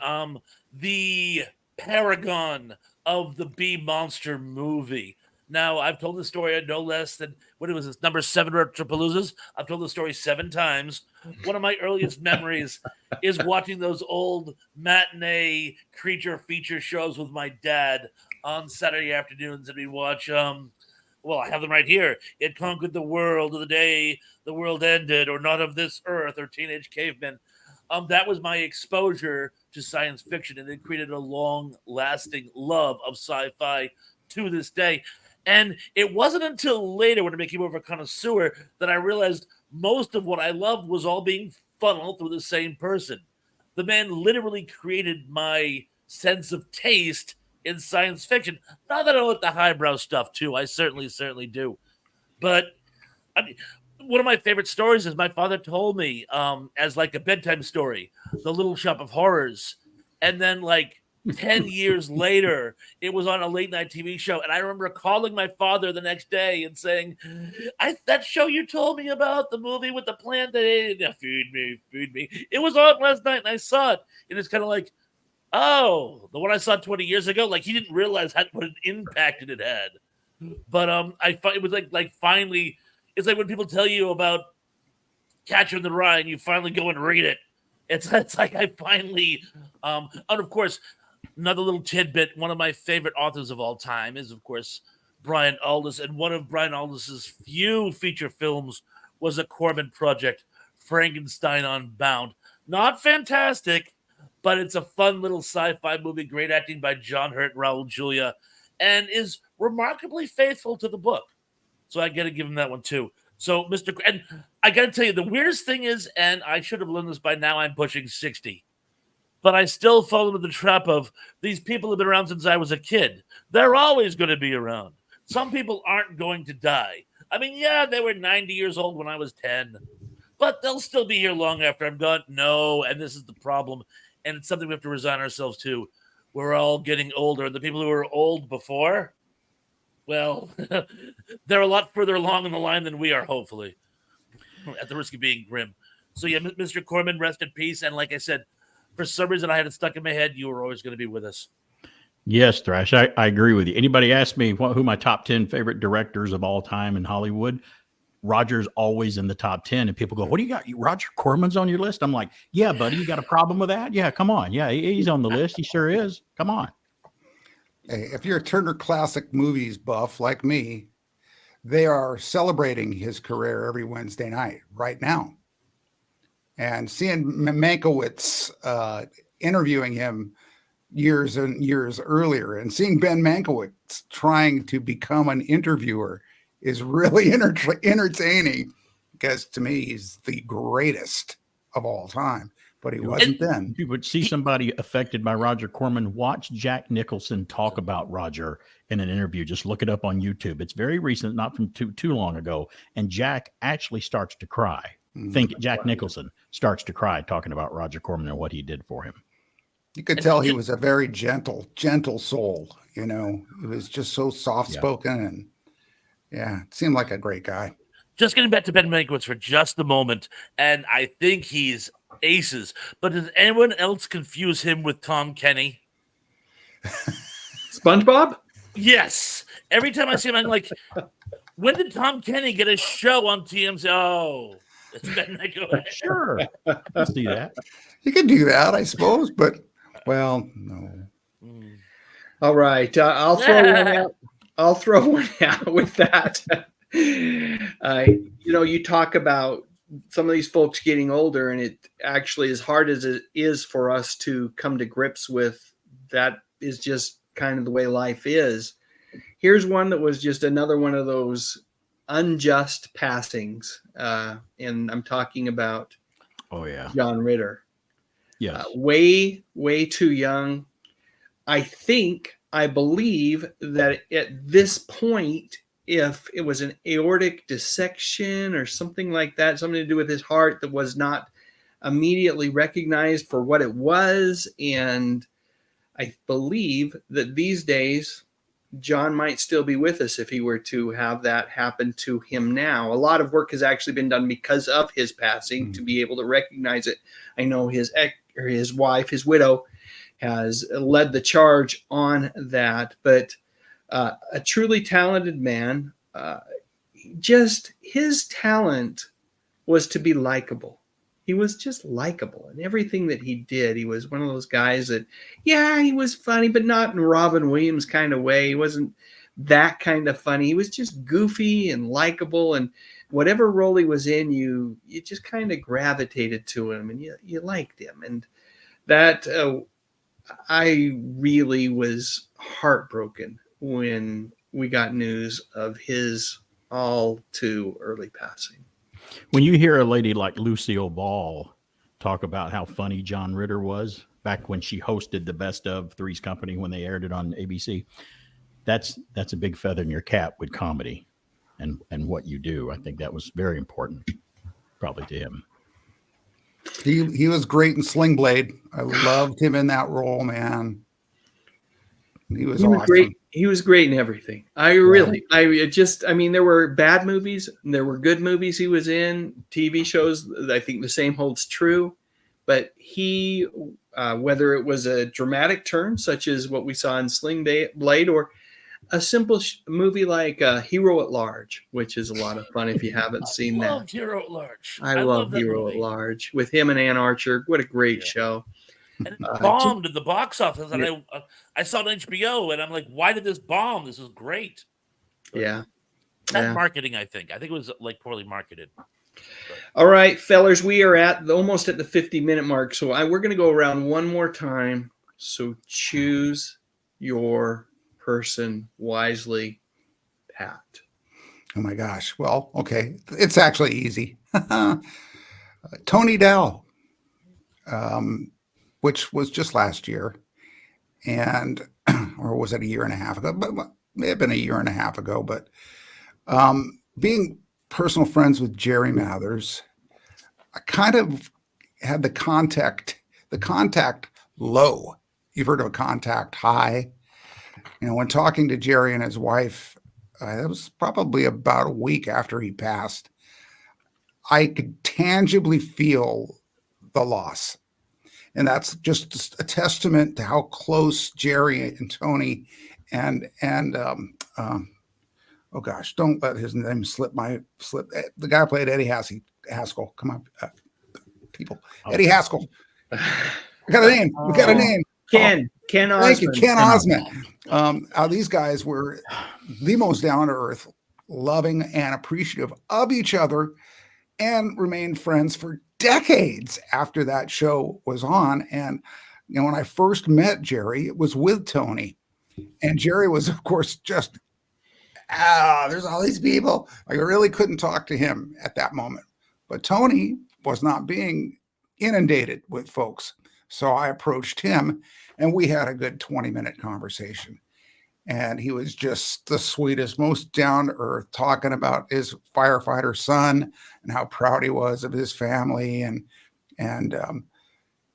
the paragon of the B Monster movie. Now, I've told the story at no less than, what was this, number 7 RetroPALoozas? I've told the story 7 times. One of my earliest memories is watching those old matinee creature feature shows with my dad on Saturday afternoons, and we watch, well, I have them right here. It Conquered the World, or The Day the World Ended, or Not of This Earth, or Teenage Cavemen. That was my exposure to science fiction, and it created a long-lasting love of sci-fi to this day. And it wasn't until later, when I became more of a connoisseur, that I realized most of what I loved was all being funneled through the same person. The man literally created my sense of taste in science fiction. Not that I like the highbrow stuff, too. I certainly do. But I mean, one of my favorite stories is my father told me as like a bedtime story, The Little Shop of Horrors. And then like 10 years later, it was on a late night TV show. And I remember calling my father the next day and saying, that show you told me about, the movie with the plant that ate it, feed me. It was on last night and I saw it. And it's kind of like, oh, the one I saw 20 years ago, like he didn't realize what an impact it had. But it was like finally, it's like when people tell you about Catcher in the Rye and you finally go and read it. It's like I finally, and of course, another little tidbit, one of my favorite authors of all time is, of course, Brian Aldiss. And one of Brian Aldiss's few feature films was a Corman project, Frankenstein Unbound. Not fantastic, but it's a fun little sci-fi movie, great acting by John Hurt and Raul Julia, and is remarkably faithful to the book. So I got to give him that one too. So, and I got to tell you, the weirdest thing is, and I should have learned this by now, I'm pushing 60. But I still fall into the trap of these people have been around since I was a kid. They're always going to be around. Some people aren't going to die. I mean, yeah, they were 90 years old when I was 10. But they'll still be here long after I'm gone. No, and this is the problem. And it's something we have to resign ourselves to. We're all getting older. And the people who were old before, well, they're a lot further along in the line than we are, hopefully, at the risk of being grim. So, yeah, Mr. Corman, rest in peace. And like I said, for some reason, I had it stuck in my head. You were always going to be with us. Yes, Thrash, I agree with you. Anybody ask me who my top 10 favorite directors of all time in Hollywood? Roger's always in the top 10. And people go, what do you got? Roger Corman's on your list? I'm like, yeah, buddy, you got a problem with that? Yeah, come on. Yeah, he's on the list. He sure is. Come on. Hey, if you're a Turner Classic Movies buff like me, they are celebrating his career every Wednesday night right now. And seeing Mankiewicz interviewing him years and years earlier, and seeing Ben Mankiewicz trying to become an interviewer is really entertaining, because to me, he's the greatest of all time, but he wasn't then. You would see somebody affected by Roger Corman. Watch Jack Nicholson talk about Roger in an interview. Just look it up on YouTube. It's very recent, not from too long ago. And Jack actually starts to cry. Think Jack Nicholson starts to cry talking about Roger Corman and what he did for him. You could tell he was a very gentle soul. You know, he was just so soft-spoken, and yeah, it seemed like a great guy. Just getting back to Ben Mankiewicz for just a moment, and I think he's aces. But does anyone else confuse him with Tom Kenny? SpongeBob? Yes. Every time I see him, I'm like, when did Tom Kenny get a show on TMZ? Oh, it's Ben Nicholas. Sure. I can see that. You could do that, I suppose, but well, no. All right, I'll throw one out. I'll throw one out with that. You talk about some of these folks getting older, and it actually, as hard as it is for us to come to grips with, that is just kind of the way life is. Here's one that was just another one of those unjust passings, and I'm talking about John Ritter. Yes. Way too young. I believe that at this point, if it was an aortic dissection or something like that, something to do with his heart that was not immediately recognized for what it was, and I believe that these days John might still be with us if he were to have that happen to him now. A lot of work has actually been done because of his passing to be able to recognize it. I know his wife, his widow, has led the charge on that, but a truly talented man. Just his talent was to be likable. He was just likable, and everything that he did, he was one of those guys that, he was funny, but not in Robin Williams kind of way. He wasn't that kind of funny. He was just goofy and likable, and whatever role he was in, you just kind of gravitated to him, and you liked him. And that I really was heartbroken when we got news of his all too early passing. When you hear a lady like Lucille Ball talk about how funny John Ritter was back when she hosted the Best of Three's Company when they aired it on ABC, that's a big feather in your cap with comedy and what you do. I think that was very important, probably to him. He was great in Sling Blade. I loved him in that role, man. He was awesome. Great. He was great in everything. There were bad movies and there were good movies he was in, TV shows. I think the same holds true, but he, whether it was a dramatic turn, such as what we saw in Sling Blade, or a simple movie like Hero at Large, which is a lot of fun if you haven't seen that. I love Hero at Large. I love Hero at Large with him and Ann Archer. What a great show. And it bombed in the box office. And I saw it on HBO, and I'm like, why did this bomb? This is great. Yeah. That marketing, I think. it was like poorly marketed. All right, fellers, we are almost at the 50-minute mark. So we're going to go around one more time. So choose your person wisely, Pat. Oh my gosh. Well, okay. It's actually easy. Tony Dow, which was just last year, and or was it a year and a half ago? But it may have been a year and a half ago. But being personal friends with Jerry Mathers, I kind of had the contact low. You've heard of a contact high. When talking to Jerry and his wife, that was probably about a week after he passed, I could tangibly feel the loss. And that's just a testament to how close Jerry and Tony and oh gosh, don't let his name slip. The guy who played Eddie Haskell. Come on, people. Eddie Haskell. We got a name. Ken Osmond. Thank you, Ken Osmond. These guys were the most down to earth, loving, and appreciative of each other, and remained friends for decades after that show was on. And when I first met Jerry, it was with Tony, and Jerry was, of course, just there's all these people. I really couldn't talk to him at that moment. But Tony was not being inundated with folks, so I approached him, and we had a good 20-minute conversation. And he was just the sweetest, most down to earth, talking about his firefighter son and how proud he was of his family.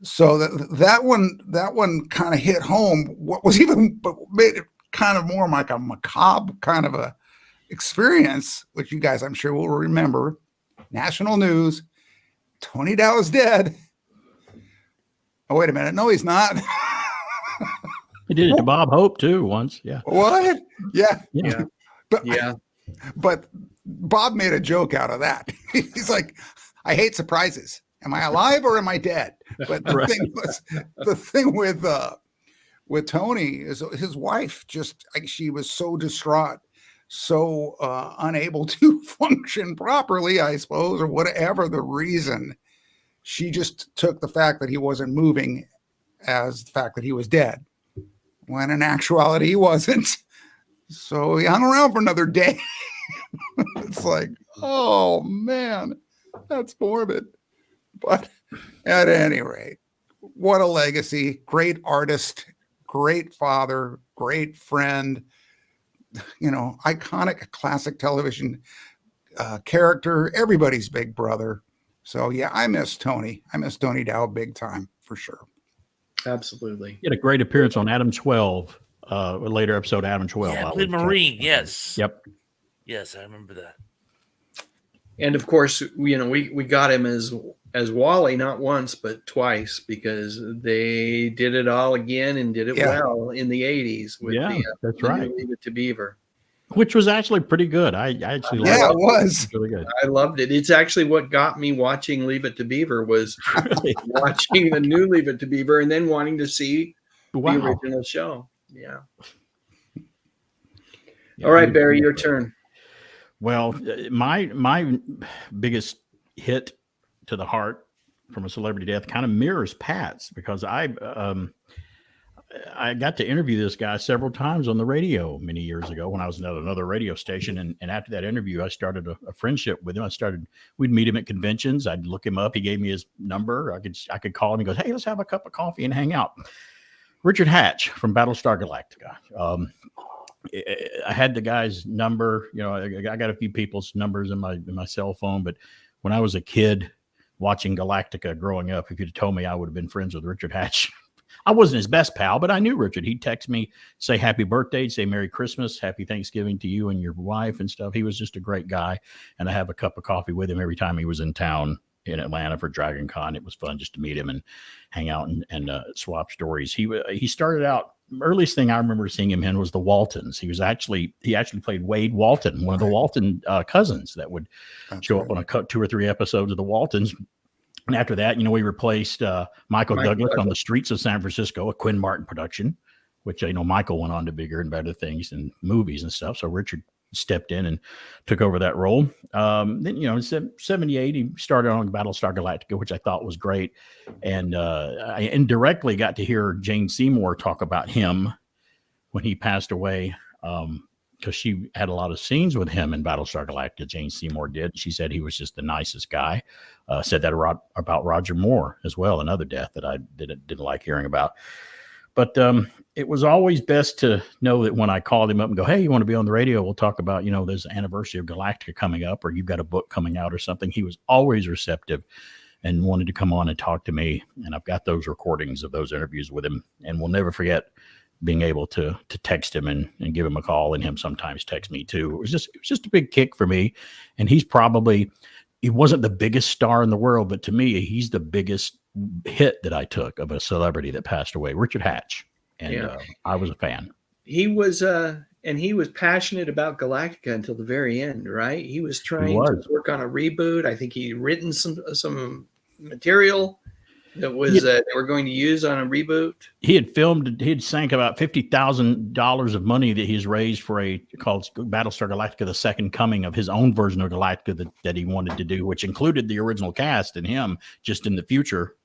So that one kind of hit home. What was even made it kind of more like a macabre kind of a experience, which you guys, I'm sure, will remember. National news: Tony Dow is dead. Oh, wait a minute. No, he's not. He did it to Bob Hope too once. Yeah. What? Yeah. Yeah. But, Yeah. but Bob made a joke out of that. He's like, I hate surprises. Am I alive or am I dead? But the thing with Tony is his wife she was so distraught, so unable to function properly, I suppose, or whatever the reason. She just took the fact that he wasn't moving as the fact that he was dead, when in actuality he wasn't. So he hung around for another day. It's like, oh man, that's morbid. But at any rate, what a legacy. Great artist, great father, great friend, iconic classic television character, everybody's big brother. So yeah, I miss Tony. I miss Tony Dow big time for sure. Absolutely. He had a great appearance on Adam 12, a later episode, Adam 12. Yeah, played Marine. Yes. Yep. Yes, I remember that. And of course, we got him as Wally not once but twice, because they did it all again and did it well in the 80s with that's right. Leave It to Beaver, which was actually pretty good. I actually loved it. It was really good. I loved it. It's actually what got me watching Leave It to Beaver was watching the new Leave It to Beaver and then wanting to see the original show. Yeah. All right, Barry, your turn. Well, my biggest hit to the heart from a celebrity death kind of mirrors Pat's, because I got to interview this guy several times on the radio many years ago when I was at another radio station. And after that interview, I started a friendship with him. We'd meet him at conventions. I'd look him up. He gave me his number. I could call him. He goes, "Hey, let's have a cup of coffee and hang out." Richard Hatch from Battlestar Galactica. I had the guy's number. I got a few people's numbers in my cell phone, but when I was a kid watching Galactica growing up, if you'd have told me I would have been friends with Richard Hatch, I wasn't his best pal, but I knew Richard. He'd text me, say happy birthday, say Merry Christmas, happy Thanksgiving to you and your wife and stuff. He was just a great guy. And I have a cup of coffee with him every time he was in town in Atlanta for Dragon Con. It was fun just to meet him and hang out and swap stories. He started out, earliest thing I remember seeing him in was the Waltons. He actually played Wade Walton, one of the Walton cousins that would show up on 2 or 3 episodes of the Waltons. And after that, we replaced Michael Douglas on The Streets of San Francisco, a Quinn Martin production, which Michael went on to bigger and better things and movies and stuff. So Richard stepped in and took over that role. Then, in 78, he started on Battlestar Galactica, which I thought was great. And I indirectly got to hear Jane Seymour talk about him when he passed away, because she had a lot of scenes with him in Battlestar Galactica. Jane Seymour did. She said he was just the nicest guy. Said that about Roger Moore as well, another death that I didn't like hearing about. But it was always best to know that when I called him up and go, "Hey, you want to be on the radio? We'll talk about, there's an anniversary of Galactica coming up, or you've got a book coming out or something." He was always receptive and wanted to come on and talk to me. And I've got those recordings of those interviews with him, and we'll never forget being able to text him and give him a call, and him sometimes text me too. It was just a big kick for me. And he wasn't the biggest star in the world, but to me, he's the biggest hit that I took of a celebrity that passed away, Richard Hatch. And I was a fan. He was passionate about Galactica until the very end, right? He was trying to work on a reboot. I think he'd written some material that was they were going to use on a reboot. He had sank about $50,000 of money that he's raised for called Battlestar Galactica: The Second Coming, of his own version of Galactica that he wanted to do, which included the original cast and him just in the future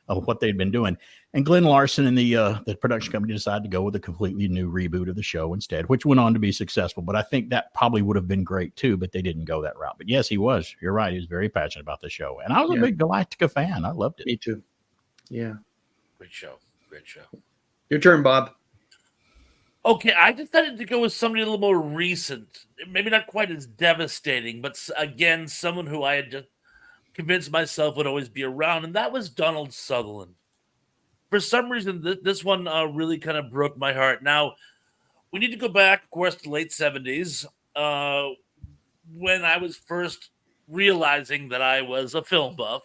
of what they'd been doing. And Glenn Larson and the production company decided to go with a completely new reboot of the show instead, which went on to be successful. But I think that probably would have been great too, but they didn't go that route. But yes, he was. You're right. He was very passionate about the show. And I was a big Galactica fan. I loved it. Me too. Yeah. Great show. Great show. Your turn, Bob. Okay, I decided to go with somebody a little more recent. Maybe not quite as devastating, but again, someone who I had just convinced myself would always be around, and that was Donald Sutherland. For some reason, this one really kind of broke my heart. Now, we need to go back, of course, to the late 70s, when I was first realizing that I was a film buff.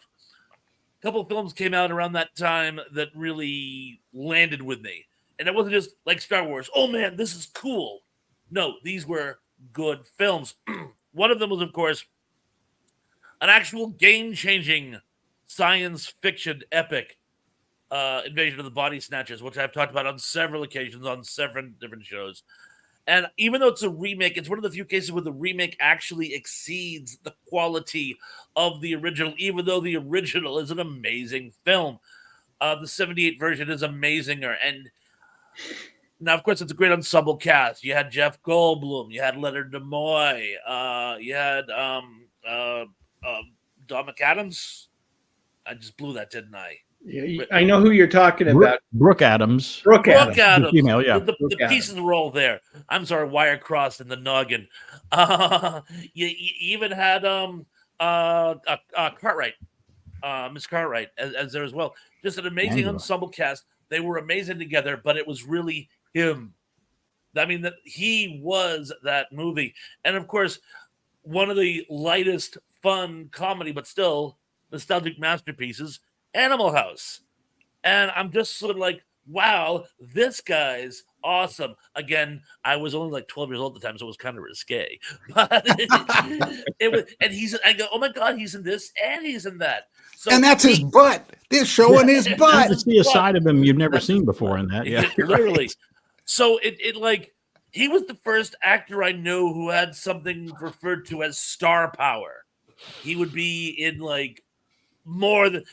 A couple of films came out around that time that really landed with me. And it wasn't just like Star Wars. Oh man, this is cool. No, these were good films. One of them was, of course, an actual game-changing science fiction epic, Invasion of the Body Snatchers, which I've talked about on several occasions on several different shows. And even though it's a remake, it's one of the few cases where the remake actually exceeds the quality of the original, even though the original is an amazing film. The 78 version is amazinger. And now, of course, it's a great ensemble cast. You had Jeff Goldblum, you had Leonard Nimoy, you had Don McAdams. I just blew that, didn't I? Yeah, I know who you're talking about. Brooke Adams. Brooke Adams. Adams. Female, yeah. The pieces are all there. I'm sorry, wire crossed in the noggin. You even had Cartwright, Miss Cartwright, as there as well. Just an amazing ensemble cast. They were amazing together, but it was really him. I mean, that he was that movie, and of course, one of the lightest, fun comedy, but still nostalgic masterpieces, Animal House. And I'm just sort of like, wow, this guy's awesome. Again, I was only like 12 years old at the time, so it was kind of risque. But it was, and I go, oh my God, he's in this and he's in that. So and that's his butt. They're showing his butt. To see a side of him you've never seen before in that. Yeah, literally. Right. So it like, he was the first actor I know who had something referred to as star power. He would be in like more than,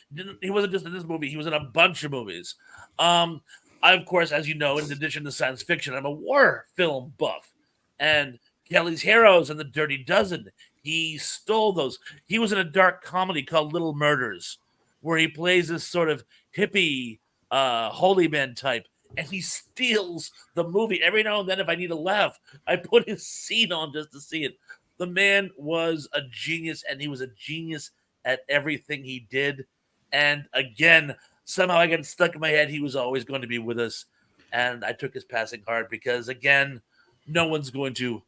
he wasn't just in this movie, he was in a bunch of movies. I, of course, as you know, in addition to science fiction, I'm a war film buff. And Kelly's Heroes and The Dirty Dozen, he stole those. He was in a dark comedy called Little Murders, where he plays this sort of hippie, holy man type. And he steals the movie. Every now and then, if I need a laugh, I put his scene on just to see it. The man was a genius, and he was a genius at everything he did. And again, somehow I got stuck in my head. He was always going to be with us. And I took his passing hard because, again, no one's going to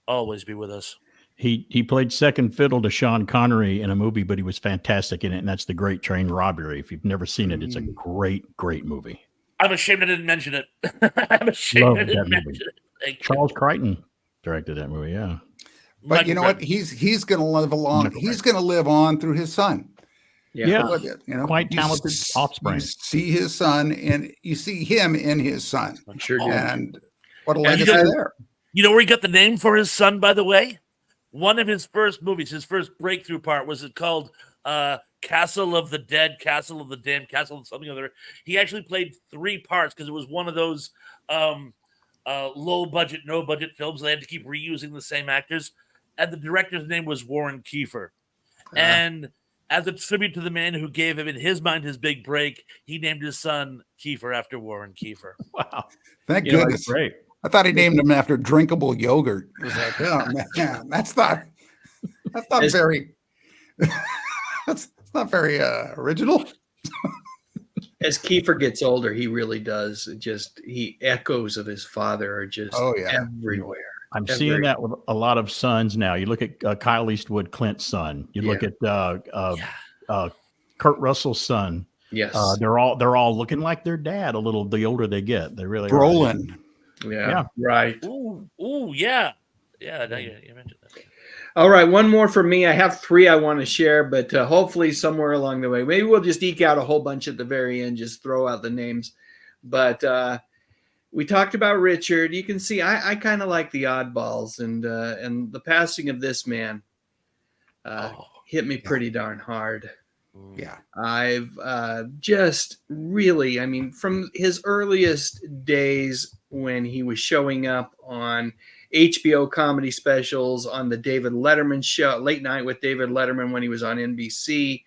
always be with us. He played second fiddle to Sean Connery in a movie, but he was fantastic in it. And that's The Great Train Robbery. If you've never seen it, it's a great, great movie. I'm ashamed I didn't mention it. I'm ashamed I didn't mention it. Charles Crichton directed that movie, yeah. But you know what? He's going to live along. He's going to live on through his son. Yeah. You know, quite talented offspring. You see his son, and you see him in his son. I'm sure did. And what a legacy there. You know where he got the name for his son, by the way? One of his first movies, his first breakthrough part, was it called Castle of the Dead, Castle of the Damned, Castle of something other. He actually played 3 parts because it was one of those low budget, no budget films. They had to keep reusing the same actors. And the director's name was Warren Kiefer. And as a tribute to the man who gave him, in his mind, his big break, he named his son Kiefer after Warren Kiefer. Wow. Thank goodness. Great. I thought he named him after drinkable yogurt. It was like, oh man, that's not very that's not very original. As Kiefer gets older, he really does. He echoes of his father are just everywhere. I'm seeing that with a lot of sons now. You look at Kyle Eastwood, Clint's son. You look at Kurt Russell's son. Yes, they're all looking like their dad a little. The older they get, they really Brolin. Yeah, right. Ooh, yeah. Now you mentioned that. All right, one more for me. I have 3 I want to share, but hopefully somewhere along the way, maybe we'll just eke out a whole bunch at the very end. Just throw out the names, but. We talked about Richard. You can see I kind of like the oddballs, and the passing of this man hit me pretty darn hard. Yeah, I've just really, I mean, from his earliest days when he was showing up on HBO comedy specials, on the David Letterman show, Late Night with David Letterman when he was on NBC,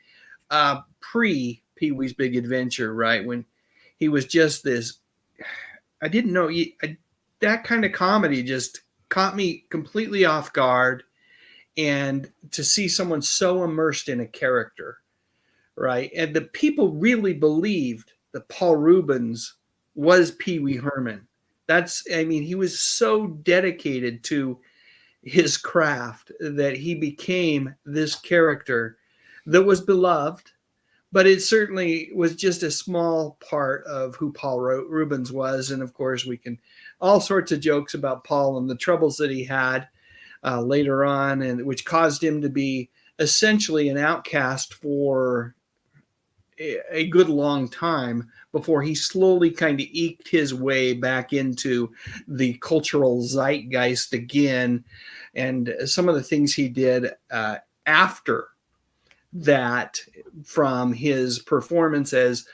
pre Pee-wee's Big Adventure, right? When he was just this. I didn't know that kind of comedy just caught me completely off guard. And to see someone so immersed in a character, right? And the people really believed that Paul Reubens was Pee Wee Herman. He was so dedicated to his craft that he became this character that was beloved, but it certainly was just a small part of who Paul Rubens was. And of course, we can all sorts of jokes about Paul and the troubles that he had later on, and which caused him to be essentially an outcast for a good long time before he slowly kind of eked his way back into the cultural zeitgeist again. And some of the things he did after that, from his performance as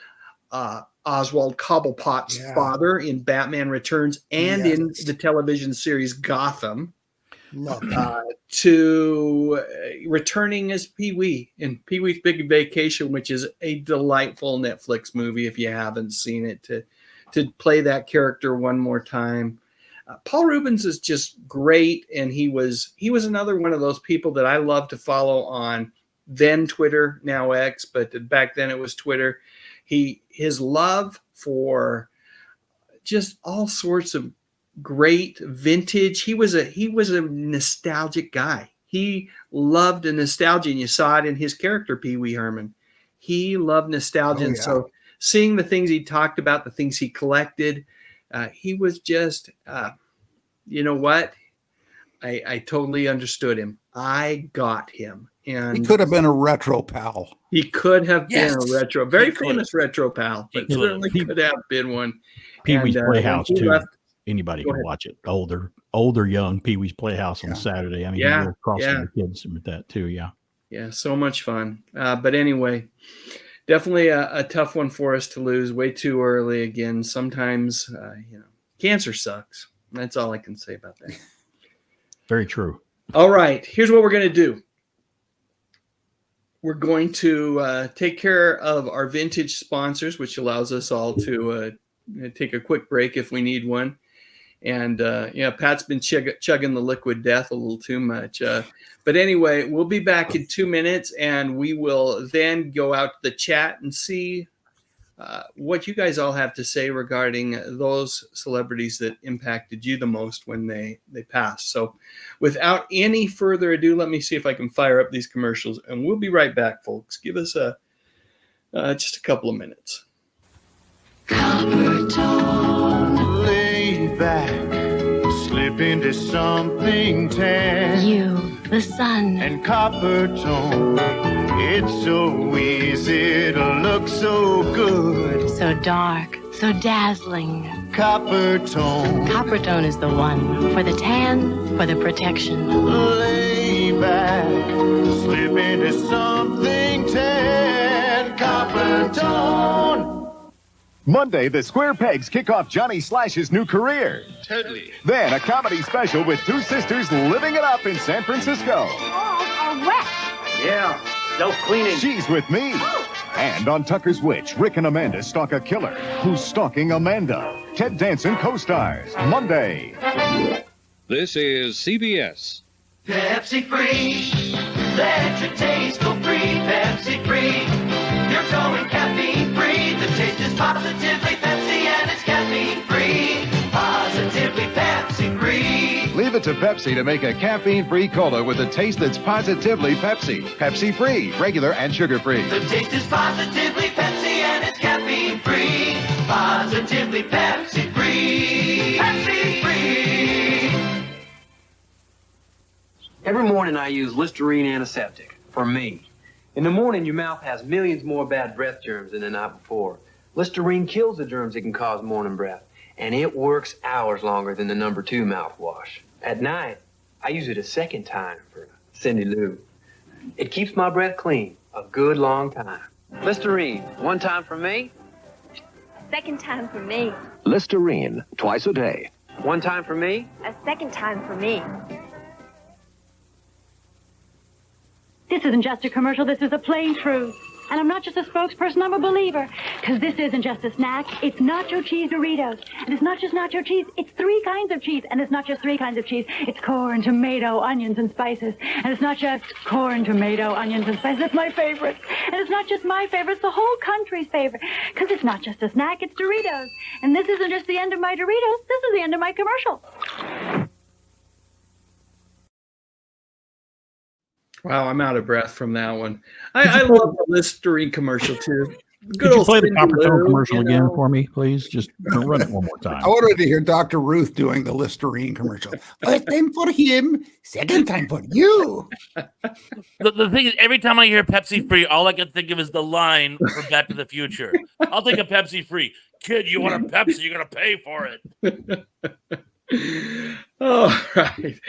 Oswald Cobblepot's father in Batman Returns and in the television series Gotham, to returning as Pee-wee in Pee-wee's Big Vacation, which is a delightful Netflix movie if you haven't seen it, to play that character one more time. Paul Rubens is just great, and he was another one of those people that I love to follow on then Twitter, now X, but back then it was Twitter. His love for just all sorts of great vintage. He was a nostalgic guy. He loved the nostalgia, and you saw it in his character, Pee Wee Herman. He loved nostalgia. And so seeing the things he talked about, the things he collected, he was just, you know what? I totally understood him. I got him. And he could have been a retro pal. He could have been a very famous retro pal, but certainly could have been one. Pee Wee's Playhouse too. Anybody can watch it. Older, young. Pee Wee's Playhouse on Saturday. I mean, you're crossing the kids with that too. Yeah, so much fun. But anyway, definitely a tough one for us to lose way too early again. Sometimes, cancer sucks. That's all I can say about that. Very true. All right, here's what we're going to do. We're going to take care of our vintage sponsors, which allows us all to take a quick break if we need one. And, Pat's been chugging the liquid death a little too much. But anyway, we'll be back in 2 minutes, and we will then go out to the chat and see what you guys all have to say regarding those celebrities that impacted you the most when they passed. So without any further ado, let me see if I can fire up these commercials, and we'll be right back, folks. Give us just a couple of minutes. Copper tone. Lay back, slip into something tan. You, the sun. And copper tone. It's so easy to look so good. So dark, so dazzling. Copper tone. Copper tone is the one. For the tan, for the protection. Lay back, slip into something tan. Copper tone. Monday, the Square Pegs kick off Johnny Slash's new career. Totally. Then a comedy special with two sisters living it up in San Francisco. All are wet. Yeah, self-cleaning. She's with me. And on Tucker's Witch, Rick and Amanda stalk a killer who's stalking Amanda. Ted Danson co-stars Monday. This is CBS. Pepsi free. Let your taste go free. Pepsi free. You're going caffeine free. The taste is positively Pepsi and it's caffeine free. Positively Pepsi free. Leave it to Pepsi to make a caffeine-free cola with a taste that's positively Pepsi. Pepsi-free, regular and sugar-free. The taste is positively Pepsi and it's caffeine free. Positively Pepsi free. Pepsi free. Every morning I use Listerine antiseptic for me. In the morning, your mouth has millions more bad breath germs than the night before. Listerine kills the germs that can cause morning breath, and it works hours longer than the number 2 mouthwash. At night, I use it a second time for Cindy Lou. It keeps my breath clean a good long time. Listerine, one time for me. Second time for me. Listerine, twice a day. One time for me. A second time for me. This isn't just a commercial, this is the plain truth. And I'm not just a spokesperson, I'm a believer. Because this isn't just a snack, it's nacho cheese Doritos. And it's not just nacho cheese, it's 3 kinds of cheese. And it's not just 3 kinds of cheese, it's corn, tomato, onions, and spices. And it's not just corn, tomato, onions, and spices, it's my favorite. And it's not just my favorite, it's the whole country's favorite. Because it's not just a snack, it's Doritos. And this isn't just the end of my Doritos, this is the end of my commercial. Wow, I'm out of breath from that one. I love the Listerine commercial too. Could you play the Cindy Copper Tone Lou, commercial you again know? for me, please? Just run it one more time. I wanted to hear Dr. Ruth doing the Listerine commercial. First time for him, second time for you. The thing is, every time I hear Pepsi Free, all I can think of is the line from Back to the Future. I'll take a Pepsi Free. Kid, you want a Pepsi, you're going to pay for it. All right.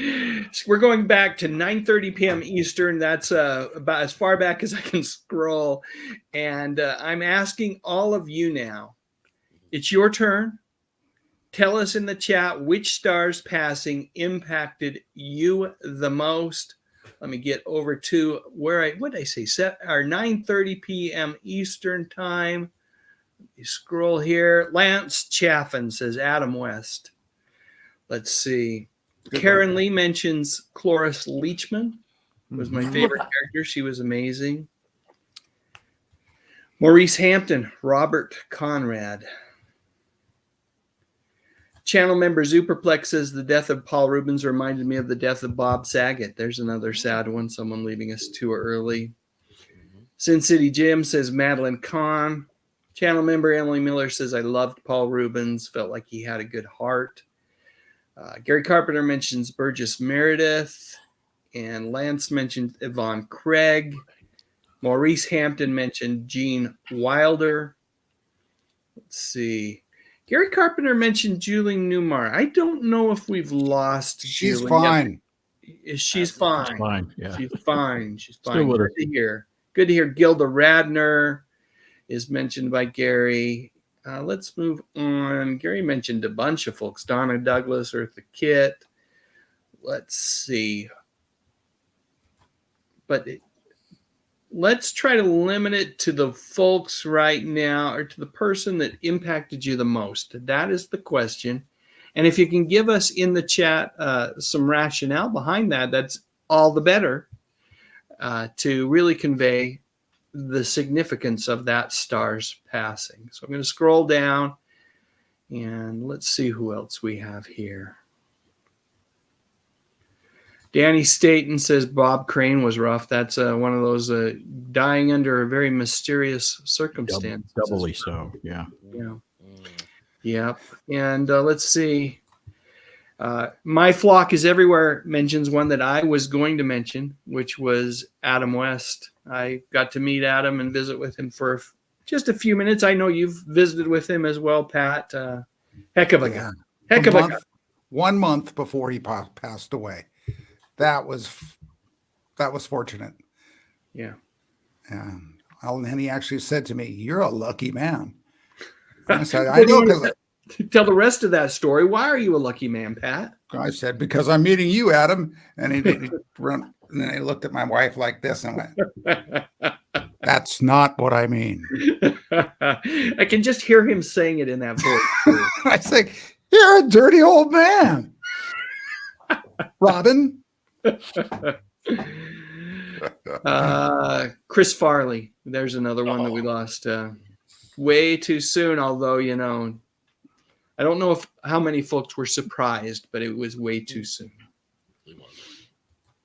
So we're going back to 9:30 p.m. Eastern. That's about as far back as I can scroll. And I'm asking all of you now. It's your turn. Tell us in the chat which stars passing impacted you the most. Let me get over to what did I say? Set our 9:30 p.m. Eastern time. You scroll here. Lance Chaffin says Adam West. Let's see. Karen Lee mentions Cloris Leachman. Was my favorite character. She was amazing. Maurice Hampton, Robert Conrad. Channel member Zuperplex says the death of Paul Rubens reminded me of the death of Bob Saget. There's another sad one. Someone leaving us too early. Sin City Jim says Madeline Kahn. Channel member Emily Miller says I loved Paul Rubens. Felt like he had a good heart. Gary Carpenter mentions Burgess Meredith, and Lance mentioned Yvonne Craig. Maurice Hampton mentioned Gene Wilder. Let's see. Gary Carpenter mentioned Julie Newmar. I don't know if we've lost She's Julie. fine. She's fine. She's fine. Yeah. She's fine. She's Still fine. with Good us. to hear. Good to hear. Gilda Radner is mentioned by Gary. Let's move on. Gary mentioned a bunch of folks. Donna Douglas, Eartha Kitt. Let's see. But let's try to limit it to the folks right now, or to the person that impacted you the most. That is the question. And if you can give us in the chat some rationale behind that, that's all the better to really convey the significance of that star's passing. So I'm going to scroll down and let's see who else we have here. Danny Staten says Bob Crane was rough. That's one of those dying under a very mysterious circumstance. Doubly so, yeah. Yeah. Yep. And let's see. My Flock is Everywhere mentions one that I was going to mention, which was Adam West. I got to meet Adam and visit with him for just a few minutes. I know you've visited with him as well, Pat. Heck of a guy. Heck of a guy. 1 month before he passed away. That was fortunate. Yeah. And he actually said to me, "You're a lucky man." I said, "I know." Tell the rest of that story. Why are you a lucky man, Pat? I said, "Because I'm meeting you, Adam." And he run, and then he looked at my wife like this and went, "That's not what I mean." I can just hear him saying it in that voice. I say, "You're a dirty old man, Robin." Chris Farley. There's another one that we lost way too soon. Although, I don't know how many folks were surprised, but it was way too soon.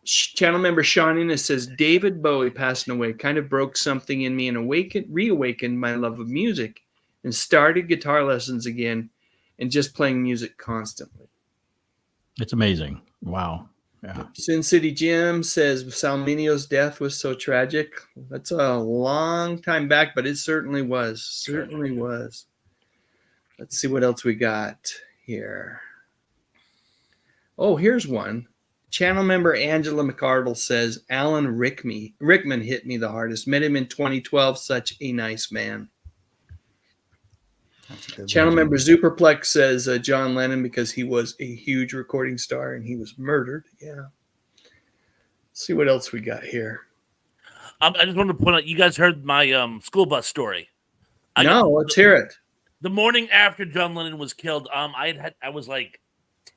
Channel member Sean Innes says David Bowie passing away kind of broke something in me and reawakened my love of music and started guitar lessons again and just playing music constantly. It's amazing. Wow. Yeah. Sin City Jim says Salminio's death was so tragic. That's a long time back, but it certainly was. Certainly was. Let's see what else we got here. Oh, here's one. Channel member Angela McArdle says Alan Rickman hit me the hardest. Met him in 2012. Such a nice man. Channel member Zuperplex says John Lennon because he was a huge recording star and he was murdered. Yeah. Let's see what else we got here. I just wanted to point out, you guys heard my school bus story. Let's hear it. The morning after John Lennon was killed, I was like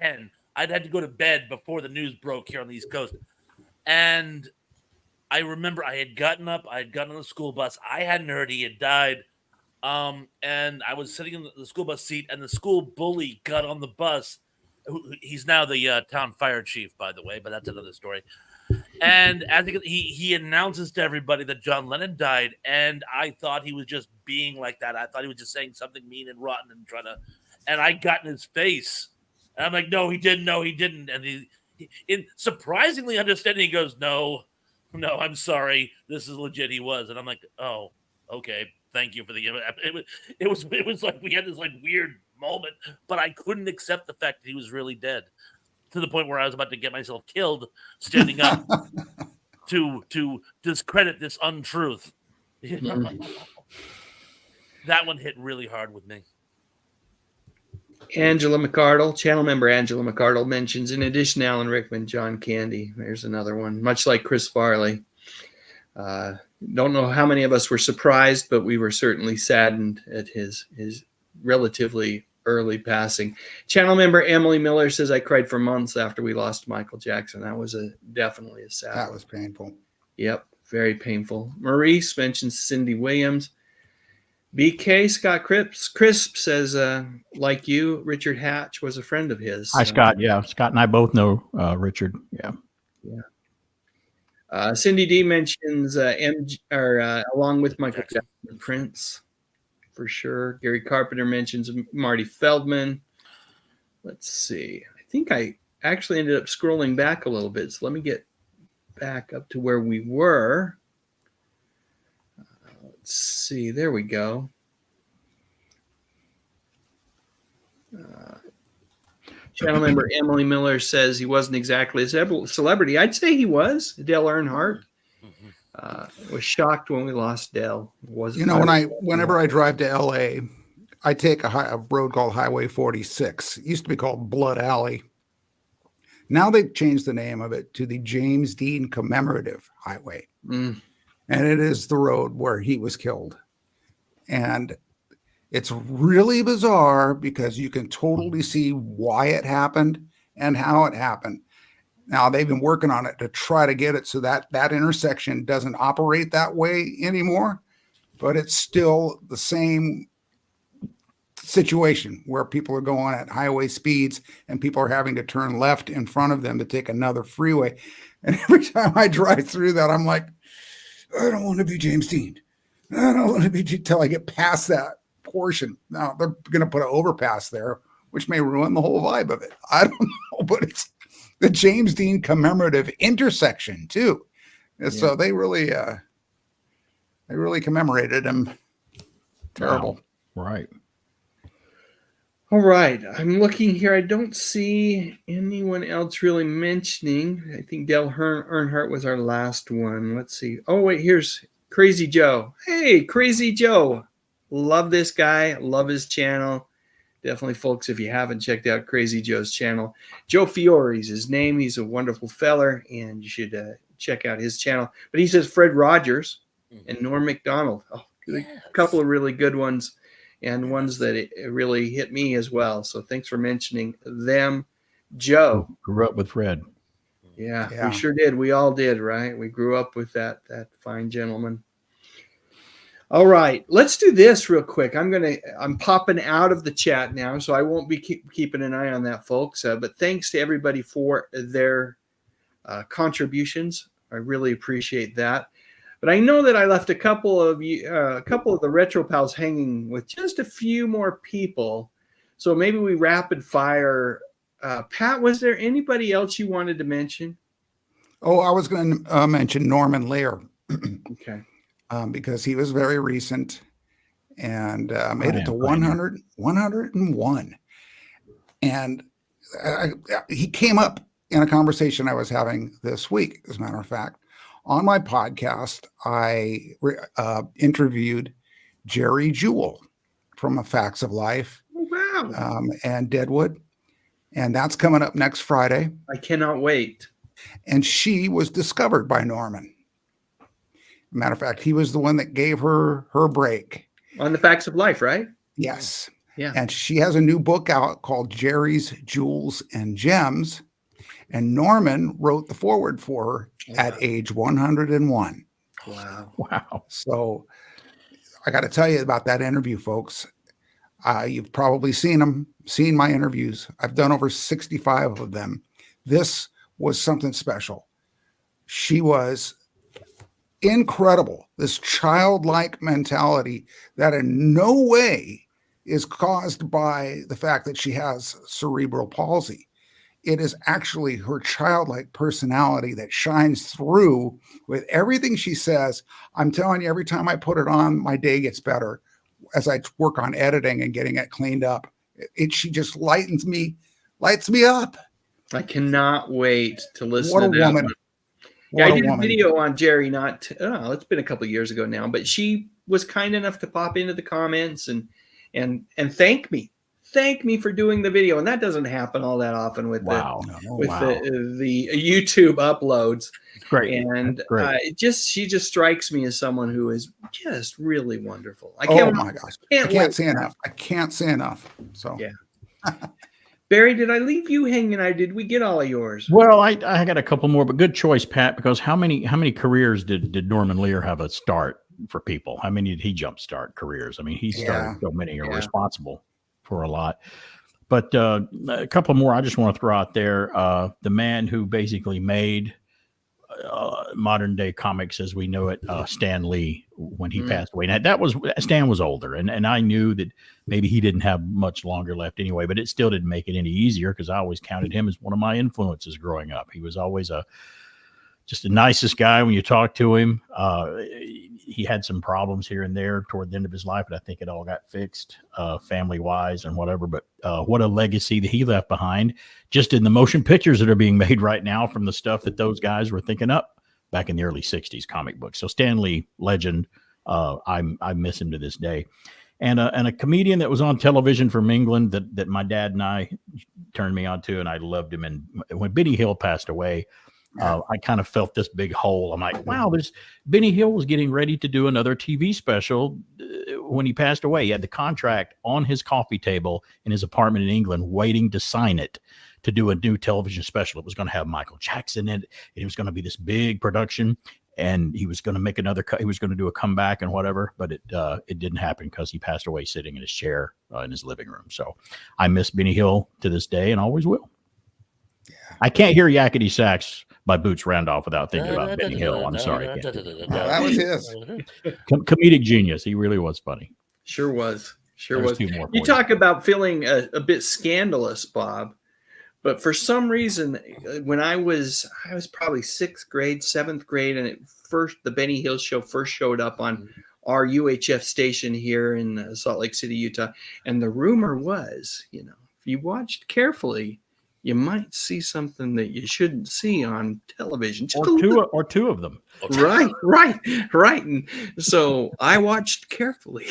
10. I'd had to go to bed before the news broke here on the East Coast. And I remember I had gotten up, I had gotten on the school bus. I hadn't heard he had died. And I was sitting in the school bus seat, and the school bully got on the bus. He's now the town fire chief, by the way, but that's another story. And as he announces to everybody that John Lennon died, and I thought he was just being like that. I thought he was just saying something mean and rotten and trying to. And I got in his face, and I'm like, "No, he didn't. No, he didn't." And he in surprisingly understanding, he goes, "No, I'm sorry. This is legit. He was." And I'm like, "Oh, okay. Thank you for the." It was like we had this like weird moment, but I couldn't accept the fact that he was really dead, to the point where I was about to get myself killed standing up to discredit this untruth. You know? That one hit really hard with me. Angela McArdle, channel member Angela McArdle mentions, in addition to Alan Rickman, John Candy. There's another one, much like Chris Farley. Don't know how many of us were surprised, but we were certainly saddened at his relatively early passing. Channel member Emily Miller says, I cried for months after we lost Michael Jackson. That was definitely a sad. That was painful. Yep, very painful. Maurice mentions Cindy Williams. BK Scott Crisp says, like you, Richard Hatch was a friend of his. Hi, Scott. Yeah, Scott and I both know Richard. Yeah. Cindy D mentions along with Michael Jackson, Prince, for sure. Gary Carpenter mentions Marty Feldman. Let's see. I think I actually ended up scrolling back a little bit, so let me get back up to where we were. Let's see. There we go. Channel member Emily Miller says he wasn't exactly a celebrity. I'd say he was. Dale Earnhardt. Was shocked when we lost Dale. Whenever I drive to LA, I take a road called Highway 46. It used to be called Blood Alley. Now they've changed the name of it to the James Dean Commemorative Highway. And it is the road where he was killed. And it's really bizarre because you can totally see why it happened and how it happened. Now, they've been working on it to try to get it so that that intersection doesn't operate that way anymore, but it's still the same situation where people are going at highway speeds and people are having to turn left in front of them to take another freeway. And every time I drive through that, I'm like, I don't want to be James Dean. I don't want to be till I get past that portion. Now they're going to put an overpass there, which may ruin the whole vibe of it. I don't know, but it's the James Dean commemorative intersection too. And so they really commemorated him. Terrible. Wow. Right. All right. I'm looking here. I don't see anyone else really mentioning. I think Dale Earnhardt was our last one. Let's see. Oh, wait, here's Crazy Joe. Hey, Crazy Joe. Love this guy. Love his channel. Definitely, folks, if you haven't checked out Crazy Joe's channel, Joe Fiore's his name. He's a wonderful feller, and you should check out his channel. But he says Fred Rogers and Norm Macdonald. Oh, a couple of really good ones. And ones that it really hit me as well. So thanks for mentioning them. Joe. Grew up with Fred. Yeah, we sure did. We all did, right? We grew up with that fine gentleman. All right, let's do this real quick. I'm popping out of the chat now, so I won't be keeping an eye on that, folks. But thanks to everybody for their contributions. I really appreciate that. But I know that I left a couple of the RetroPals hanging with just a few more people. So maybe we rapid fire. Pat, was there anybody else you wanted to mention? Oh, I was going to mention Norman Lear. Okay. Because he was very recent and made it to 101. And he came up in a conversation I was having this week, as a matter of fact. On my podcast, I interviewed Jerry Jewell from A Facts of Life and Deadwood. And that's coming up next Friday. I cannot wait. And she was discovered by Norman. Matter of fact, he was the one that gave her break. On The Facts of Life, right? Yes. Yeah. And she has a new book out called Jerry's Jewels and Gems. And Norman wrote the foreword for her at age 101. Wow. So I got to tell you about that interview, folks. You've probably seen my interviews. I've done over 65 of them. This was something special. she was incredible. This childlike mentality that in no way is caused by the fact that she has cerebral palsy. It is actually her childlike personality that shines through with everything she says. I'm telling you, every time I put it on, my day gets better as I work on editing and getting it cleaned up. She just lights me up. I cannot wait to listen What to a that woman. one. What I a did a woman. video on Jerry it's been a couple of years ago now, but she was kind enough to pop into the comments and thank me for doing the video. And that doesn't happen all that often with the YouTube uploads. Great. And she just strikes me as someone who is just really wonderful. My gosh. I can't say enough. I can't say enough. So yeah. Barry, did I leave you hanging? Did we get all of yours? Well, I got a couple more, but good choice, Pat, because how many careers did Norman Lear have a start for people? How many did he jumpstart careers? I mean, he started so many, are responsible for a lot. But a couple more I just want to throw out there. The man who basically made modern day comics as we know it, Stan Lee, when he passed away. Now Stan was older, and I knew that maybe he didn't have much longer left anyway, but it still didn't make it any easier because I always counted him as one of my influences growing up. He was always just the nicest guy when you talk to him. He had some problems here and there toward the end of his life, but I think it all got fixed family wise and whatever. But what a legacy that he left behind just in the motion pictures that are being made right now from the stuff that those guys were thinking up back in the early 60s comic books. So Stan Lee, legend. I miss him to this day. And a comedian that was on television from England that my dad and I turned me on to, and I loved him. And when Benny Hill passed away, I kind of felt this big hole. I'm like, wow, Benny Hill was getting ready to do another TV special when he passed away. He had the contract on his coffee table in his apartment in England, waiting to sign it to do a new television special. It was going to have Michael Jackson in it. It was going to be this big production, and he was going to make he was going to do a comeback and whatever, but it didn't happen because he passed away sitting in his chair in his living room. So I miss Benny Hill to this day and always will. Yeah. I can't hear Yakety Sax by Boots Randolph without thinking about Benny Hill. I'm sorry. That was his. Comedic genius. He really was funny. Sure was. You talk about feeling a bit scandalous, Bob. But for some reason, when I was probably 6th grade, 7th grade, and the Benny Hill show first showed up on our UHF station here in Salt Lake City, Utah. And the rumor was, if you watched carefully, you might see something that you shouldn't see on television. Or two of them. Right. And so I watched carefully.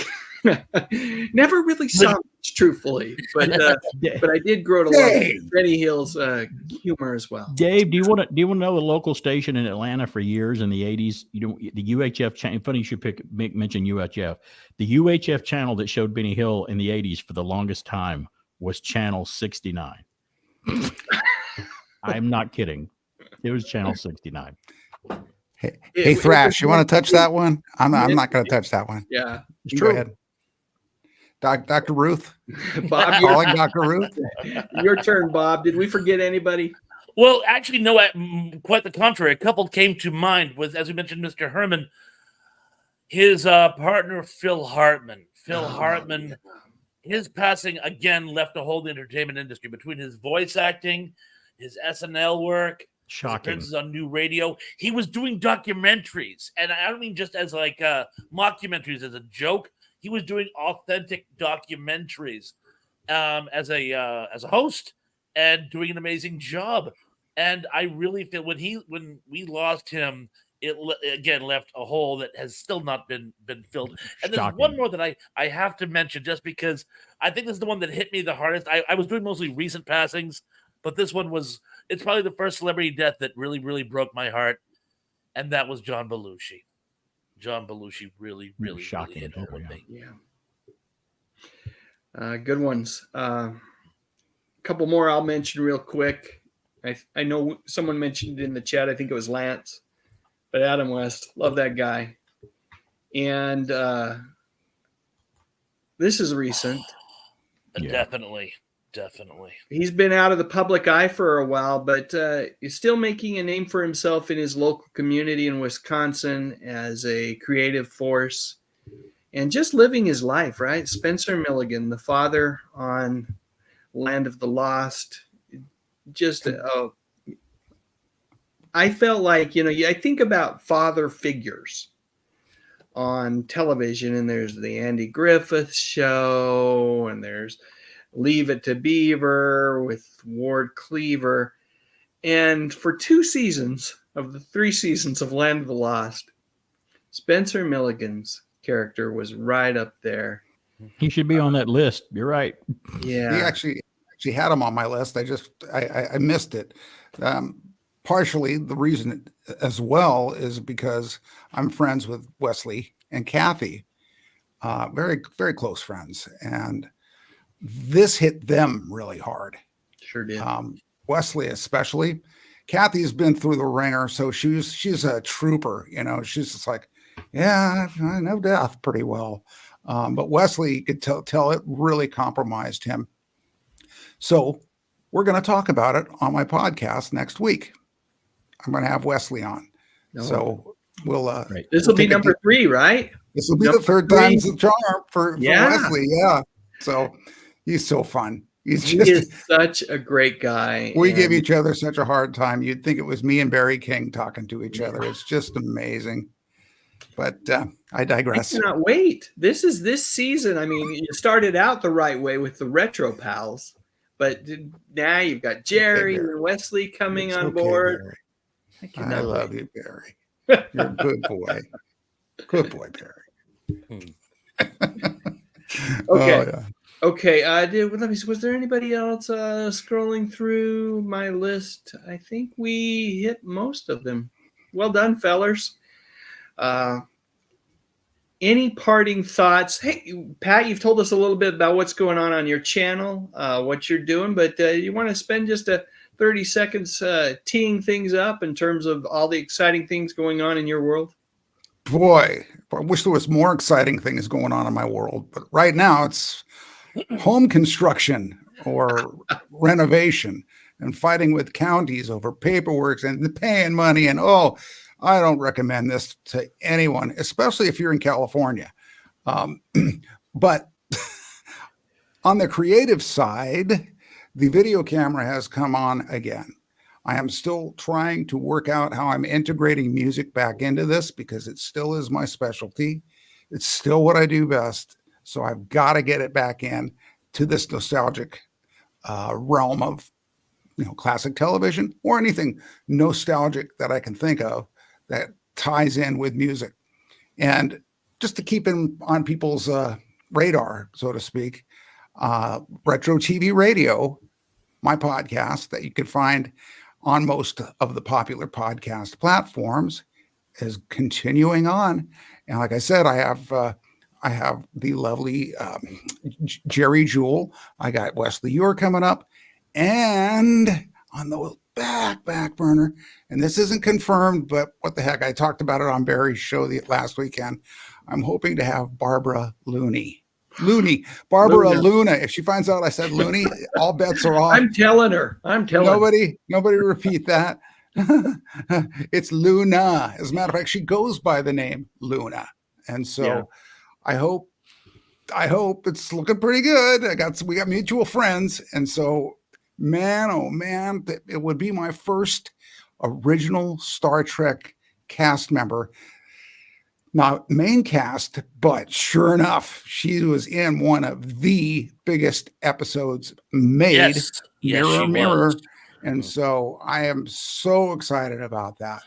Never really saw much, truthfully, but I did grow to love Benny Hill's humor as well. Dave, do you want to know the local station in Atlanta for years in the 80s? The UHF channel. Funny you should mention UHF. The UHF channel that showed Benny Hill in the 80s for the longest time was Channel 69. I'm not kidding. It was Channel 69. Hey, Thrash, you want to touch that one? I'm not going to touch that one. Yeah, it's true. Go ahead. Dr. Ruth. Bob, calling Dr. Ruth. Your turn, Bob. Did we forget anybody? Well, actually, no, quite the contrary. A couple came to mind with, as we mentioned, Mr. Herman, his partner, Phil Hartman. Hartman, his passing, again, left a hole in the entertainment industry between his voice acting, his SNL work, shocking, appearances on new radio. He was doing documentaries, and I don't mean just as like mockumentaries as a joke. He was doing authentic documentaries as a host and doing an amazing job. And I really feel when we lost him, it again left a hole that has still not been filled. And there's one more that I have to mention just because I think this is the one that hit me the hardest. I was doing mostly recent passings, but this one it's probably the first celebrity death that really, really broke my heart. And that was John Belushi. John Belushi really, really, shocking. Really hit home with me. Yeah. Good ones. A couple more I'll mention real quick. I know someone mentioned in the chat, I think it was Lance, but Adam West, love that guy. And this is recent. Definitely. Definitely. He's been out of the public eye for a while, but he's still making a name for himself in his local community in Wisconsin as a creative force and just living his life, right? Spencer Milligan, the father on Land of the Lost. Just, I felt like, I think about father figures on television, and there's the Andy Griffith Show, and there's Leave It to Beaver with Ward Cleaver. And for 2 seasons of the 3 seasons of Land of the Lost, Spencer Milligan's character was right up there. He should be on that list. You're right. Yeah. He actually had him on my list. I missed it. Partially the reason as well is because I'm friends with Wesley and Kathy, very, very close friends. And this hit them really hard. Sure did. Wesley especially. Kathy's been through the ringer, so she's a trooper. She's just like, yeah, I know death pretty well. But Wesley, you could tell it really compromised him. So we're going to talk about it on my podcast next week. I'm going to have Wesley on. So we'll. This will be number 3, right? This will be the third time's the charm for Wesley. Yeah. So he's so fun. He is such a great guy. We give each other such a hard time. You'd think it was me and Barry King talking to each other. It's just amazing. But I digress. I cannot wait. This is this season. I mean, you started out the right way with the RetroPals, but now you've got Jerry and Wesley coming on board. I love you, Barry. You're a good boy. Good boy, Barry. Okay. Oh, yeah. Okay. Let me see. Was there anybody else scrolling through my list? I think we hit most of them. Well done, fellers. Any parting thoughts? Hey, Pat, you've told us a little bit about what's going on your channel, what you're doing, but you want to spend just 30 seconds teeing things up in terms of all the exciting things going on in your world? Boy, I wish there was more exciting things going on in my world, but right now it's home construction or renovation and fighting with counties over paperwork and paying money. And I don't recommend this to anyone, especially if you're in California. But on the creative side, the video camera has come on again. I am still trying to work out how I'm integrating music back into this because it still is my specialty. It's still what I do best. So I've got to get it back in to this nostalgic realm of, classic television or anything nostalgic that I can think of that ties in with music. And just to keep on people's radar, so to speak, Retro TV Radio, my podcast that you can find on most of the popular podcast platforms, is continuing on. And like I said, I have the lovely Jerry Jewell. I got Wesley Ure coming up, and on the back burner, and this isn't confirmed, but what the heck, I talked about it on Barry's show last weekend. I'm hoping to have Barbara Barbara Luna. If she finds out I said Looney, all bets are off. I'm telling her. Nobody repeat that. It's Luna. As a matter of fact, she goes by the name Luna. And so I hope it's looking pretty good. We got mutual friends. And so, man, oh man, it would be my first original Star Trek cast member. Not main cast, but sure enough, she was in one of the biggest episodes made, Mirror. And so I am so excited about that.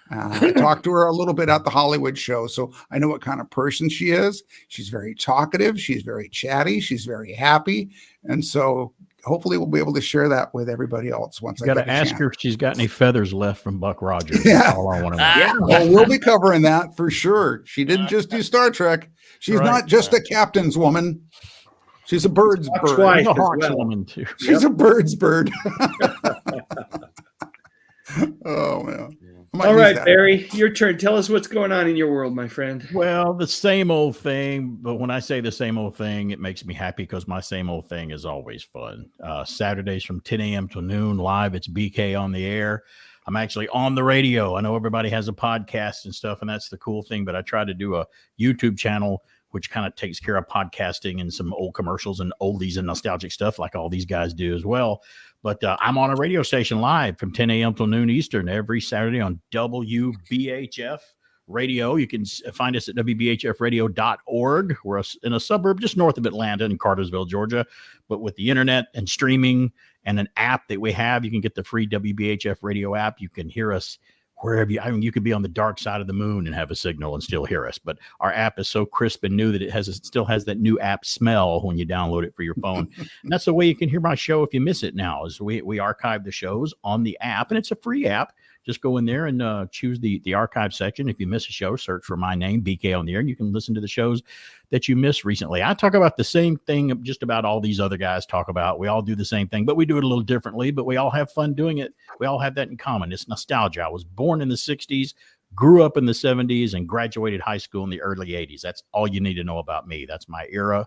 I talked to her a little bit at the Hollywood show, so I know what kind of person she is. She's very talkative. She's very chatty. She's very happy. And so hopefully we'll be able to share that with everybody else once I get to ask her if she's got any feathers left from Buck Rogers. Yeah. That's all I want to know. Yeah. Well, we'll be covering that for sure. She didn't just do Star Trek. She's not just a captain's woman. She's a bird's bird. Twice She's a hawk's well. woman too. She's a bird's bird. Oh man. I might All use right, that. Barry, your turn. Tell us what's going on in your world, my friend. Well, the same old thing, but when I say the same old thing, it makes me happy because my same old thing is always fun. Saturdays from 10 a.m. till noon live. It's BK on the air. I'm actually on the radio. I know everybody has a podcast and stuff, and that's the cool thing, but I try to do a YouTube channel which kind of takes care of podcasting and some old commercials and oldies and nostalgic stuff like all these guys do as well. But I'm on a radio station live from 10 a.m. till noon Eastern every Saturday on WBHF radio. You can find us at WBHFradio.org. We're in a suburb just north of Atlanta in Cartersville, Georgia. But with the internet and streaming and an app that we have, you can get the free WBHF radio app. You can hear us wherever you could be on the dark side of the moon and have a signal and still hear us. But our app is so crisp and new that it still has that new app smell when you download it for your phone. And that's the way you can hear my show if you miss it now, is we archive the shows on the app, and it's a free app. Just go in there and choose the archive section. If you miss a show, search for my name, BK on the air, and you can listen to the shows that you missed recently. I talk about the same thing just about all these other guys talk about. We all do the same thing, but we do it a little differently, but we all have fun doing it. We all have that in common. It's nostalgia. I was born in the 60s, grew up in the 70s, and graduated high school in the early 80s. That's all you need to know about me. That's my era.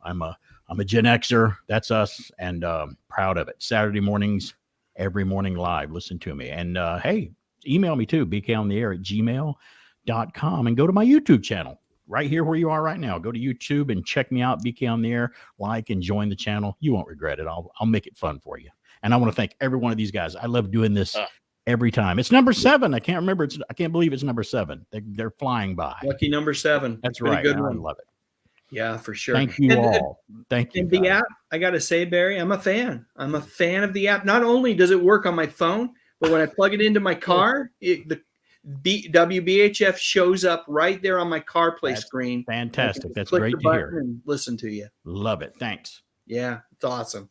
I'm a Gen Xer. That's us, and proud of it. Saturday mornings, every morning live. Listen to me. And hey, email me too, bkontheair@gmail.com, and go to my YouTube channel right here where you are right now. Go to YouTube and check me out, BK on the Air. Like and join the channel. You won't regret it. I'll make it fun for you. And I want to thank every one of these guys. I love doing this every time. It's number 7. I can't remember. I can't believe it's number 7. They're flying by. Lucky number 7. That's right. Good I one. love it. Yeah, for sure. Thank you all. Thank you. And the app, I got to say, Barry, I'm a fan. I'm a fan of the app. Not only does it work on my phone, but when I plug it into my car, the WBHF shows up right there on my CarPlay screen. Fantastic. That's great to hear. And listen to you. Love it. Thanks. Yeah, it's awesome.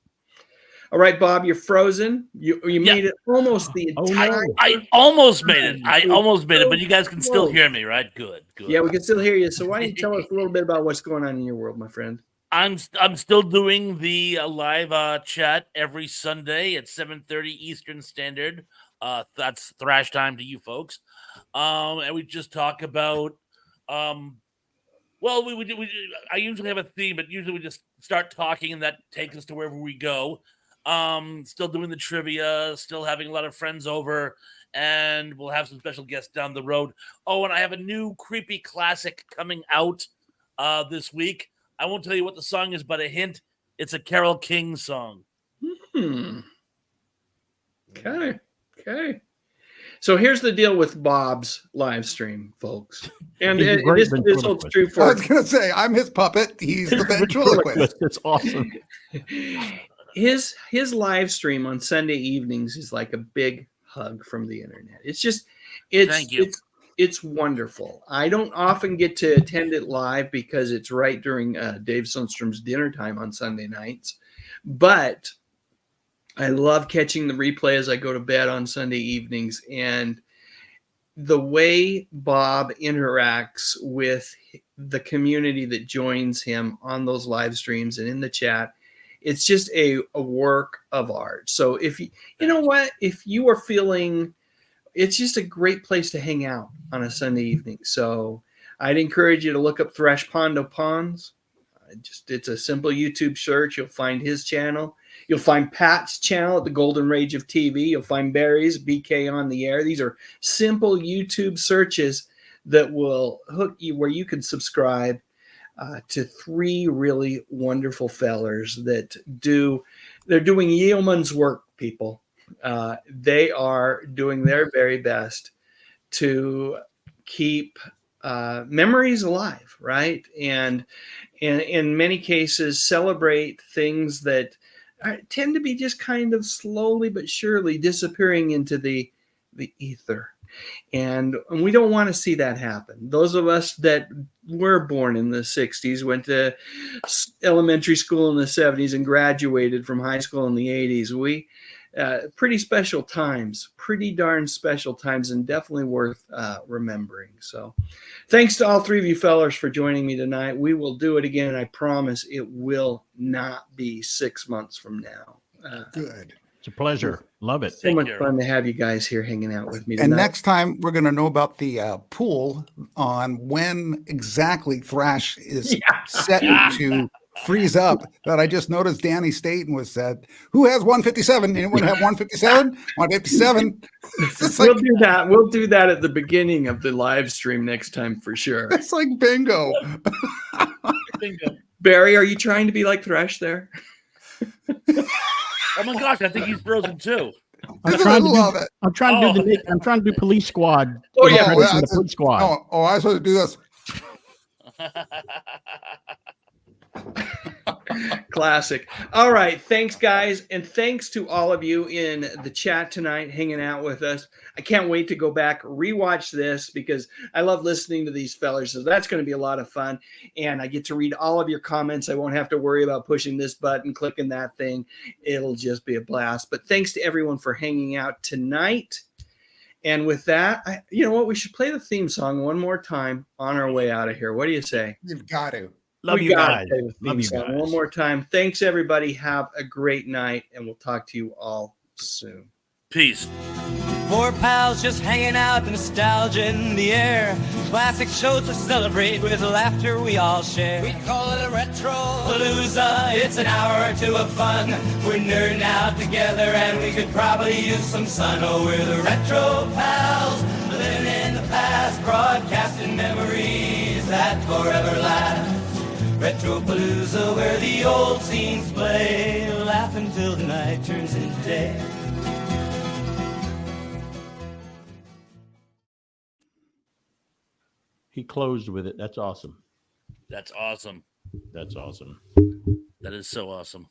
All right, Bob, you're frozen. You made it almost the entire. No. I almost made it. But you guys can still hear me, right? Good. Yeah, we can still hear you. So why don't you tell us a little bit about what's going on in your world, my friend? I'm still doing the live chat every Sunday at 7:30 Eastern Standard. That's thrash time to you folks. And we just talk about well, I usually have a theme, but usually we just start talking, and that takes us to wherever we go. Still doing the trivia, still having a lot of friends over, and we'll have some special guests down the road. Oh, and I have a new creepy classic coming out this week. I won't tell you what the song is, but a hint, it's a Carole King song. Okay. So here's the deal with Bob's live stream, folks. And this holds true for. I was going to say, I'm his puppet. He's the ventriloquist. It's awesome. His live stream on Sunday evenings is like a big hug from the internet. Thank you. It's wonderful. I don't often get to attend it live because it's right during Dave Sundstrom's dinner time on Sunday nights. But I love catching the replay as I go to bed on Sunday evenings. And the way Bob interacts with the community that joins him on those live streams and in the chat, it's just a work of art. So if you know what, if you are feeling, it's just a great place to hang out on a Sunday evening. So I'd encourage you to look up Thrash Pondo Pawns. It's a simple YouTube search. You'll find his channel. You'll find Pat's channel at the Golden Rage of TV. You'll find Barry's BK on the Air. These are simple YouTube searches that will hook you where you can subscribe to 3 really wonderful fellers that they're doing yeoman's work, people. They are doing their very best to keep memories alive, right? And in many cases, celebrate things that tend to be just kind of slowly but surely disappearing into the ether. And we don't want to see that happen. Those of us that were born in the 60s, went to elementary school in the 70s, and graduated from high school in the 80s, pretty special times, pretty darn special times, and definitely worth remembering. So thanks to all 3 of you fellers for joining me tonight. We will do it again. I promise it will not be 6 months from now. Good. a pleasure. Love it. So much fun to have you guys here hanging out with me tonight. And next time we're going to know about the pool on when exactly Thrash is set to freeze up. That I just noticed Danny Staten was said, who has 157? Anyone have 157? 157? We'll do that. We'll do that at the beginning of the live stream next time for sure. It's like bingo. Bingo. Barry, are you trying to be like Thrash there? Oh my gosh, I think he's frozen too. I'm trying to do Police Squad. Oh yeah, the Police Squad. Oh, I was supposed to do this. Classic. All right. Thanks, guys. And thanks to all of you in the chat tonight hanging out with us. I can't wait to go back, rewatch this because I love listening to these fellers. So that's going to be a lot of fun. And I get to read all of your comments. I won't have to worry about pushing this button, clicking that thing. It'll just be a blast. But thanks to everyone for hanging out tonight. And with that, you know what? We should play the theme song one more time on our way out of here. What do you say? You've got to. Love you guys. Love you Song guys. one more time. Thanks, everybody. Have a great night, and we'll talk to you all soon. Peace. Four pals just hanging out, nostalgia in the air. Classic shows to celebrate with laughter we all share. We call it a RetroPALooza. It's an hour or two of fun. We're nerding out together and we could probably use some sun. Oh, we're the RetroPals, living in the past, broadcasting memories that forever last. RetroPALooza, where the old scenes play, laugh until the night turns into day. He closed with it. That's awesome. That's awesome. That's awesome. That is so awesome.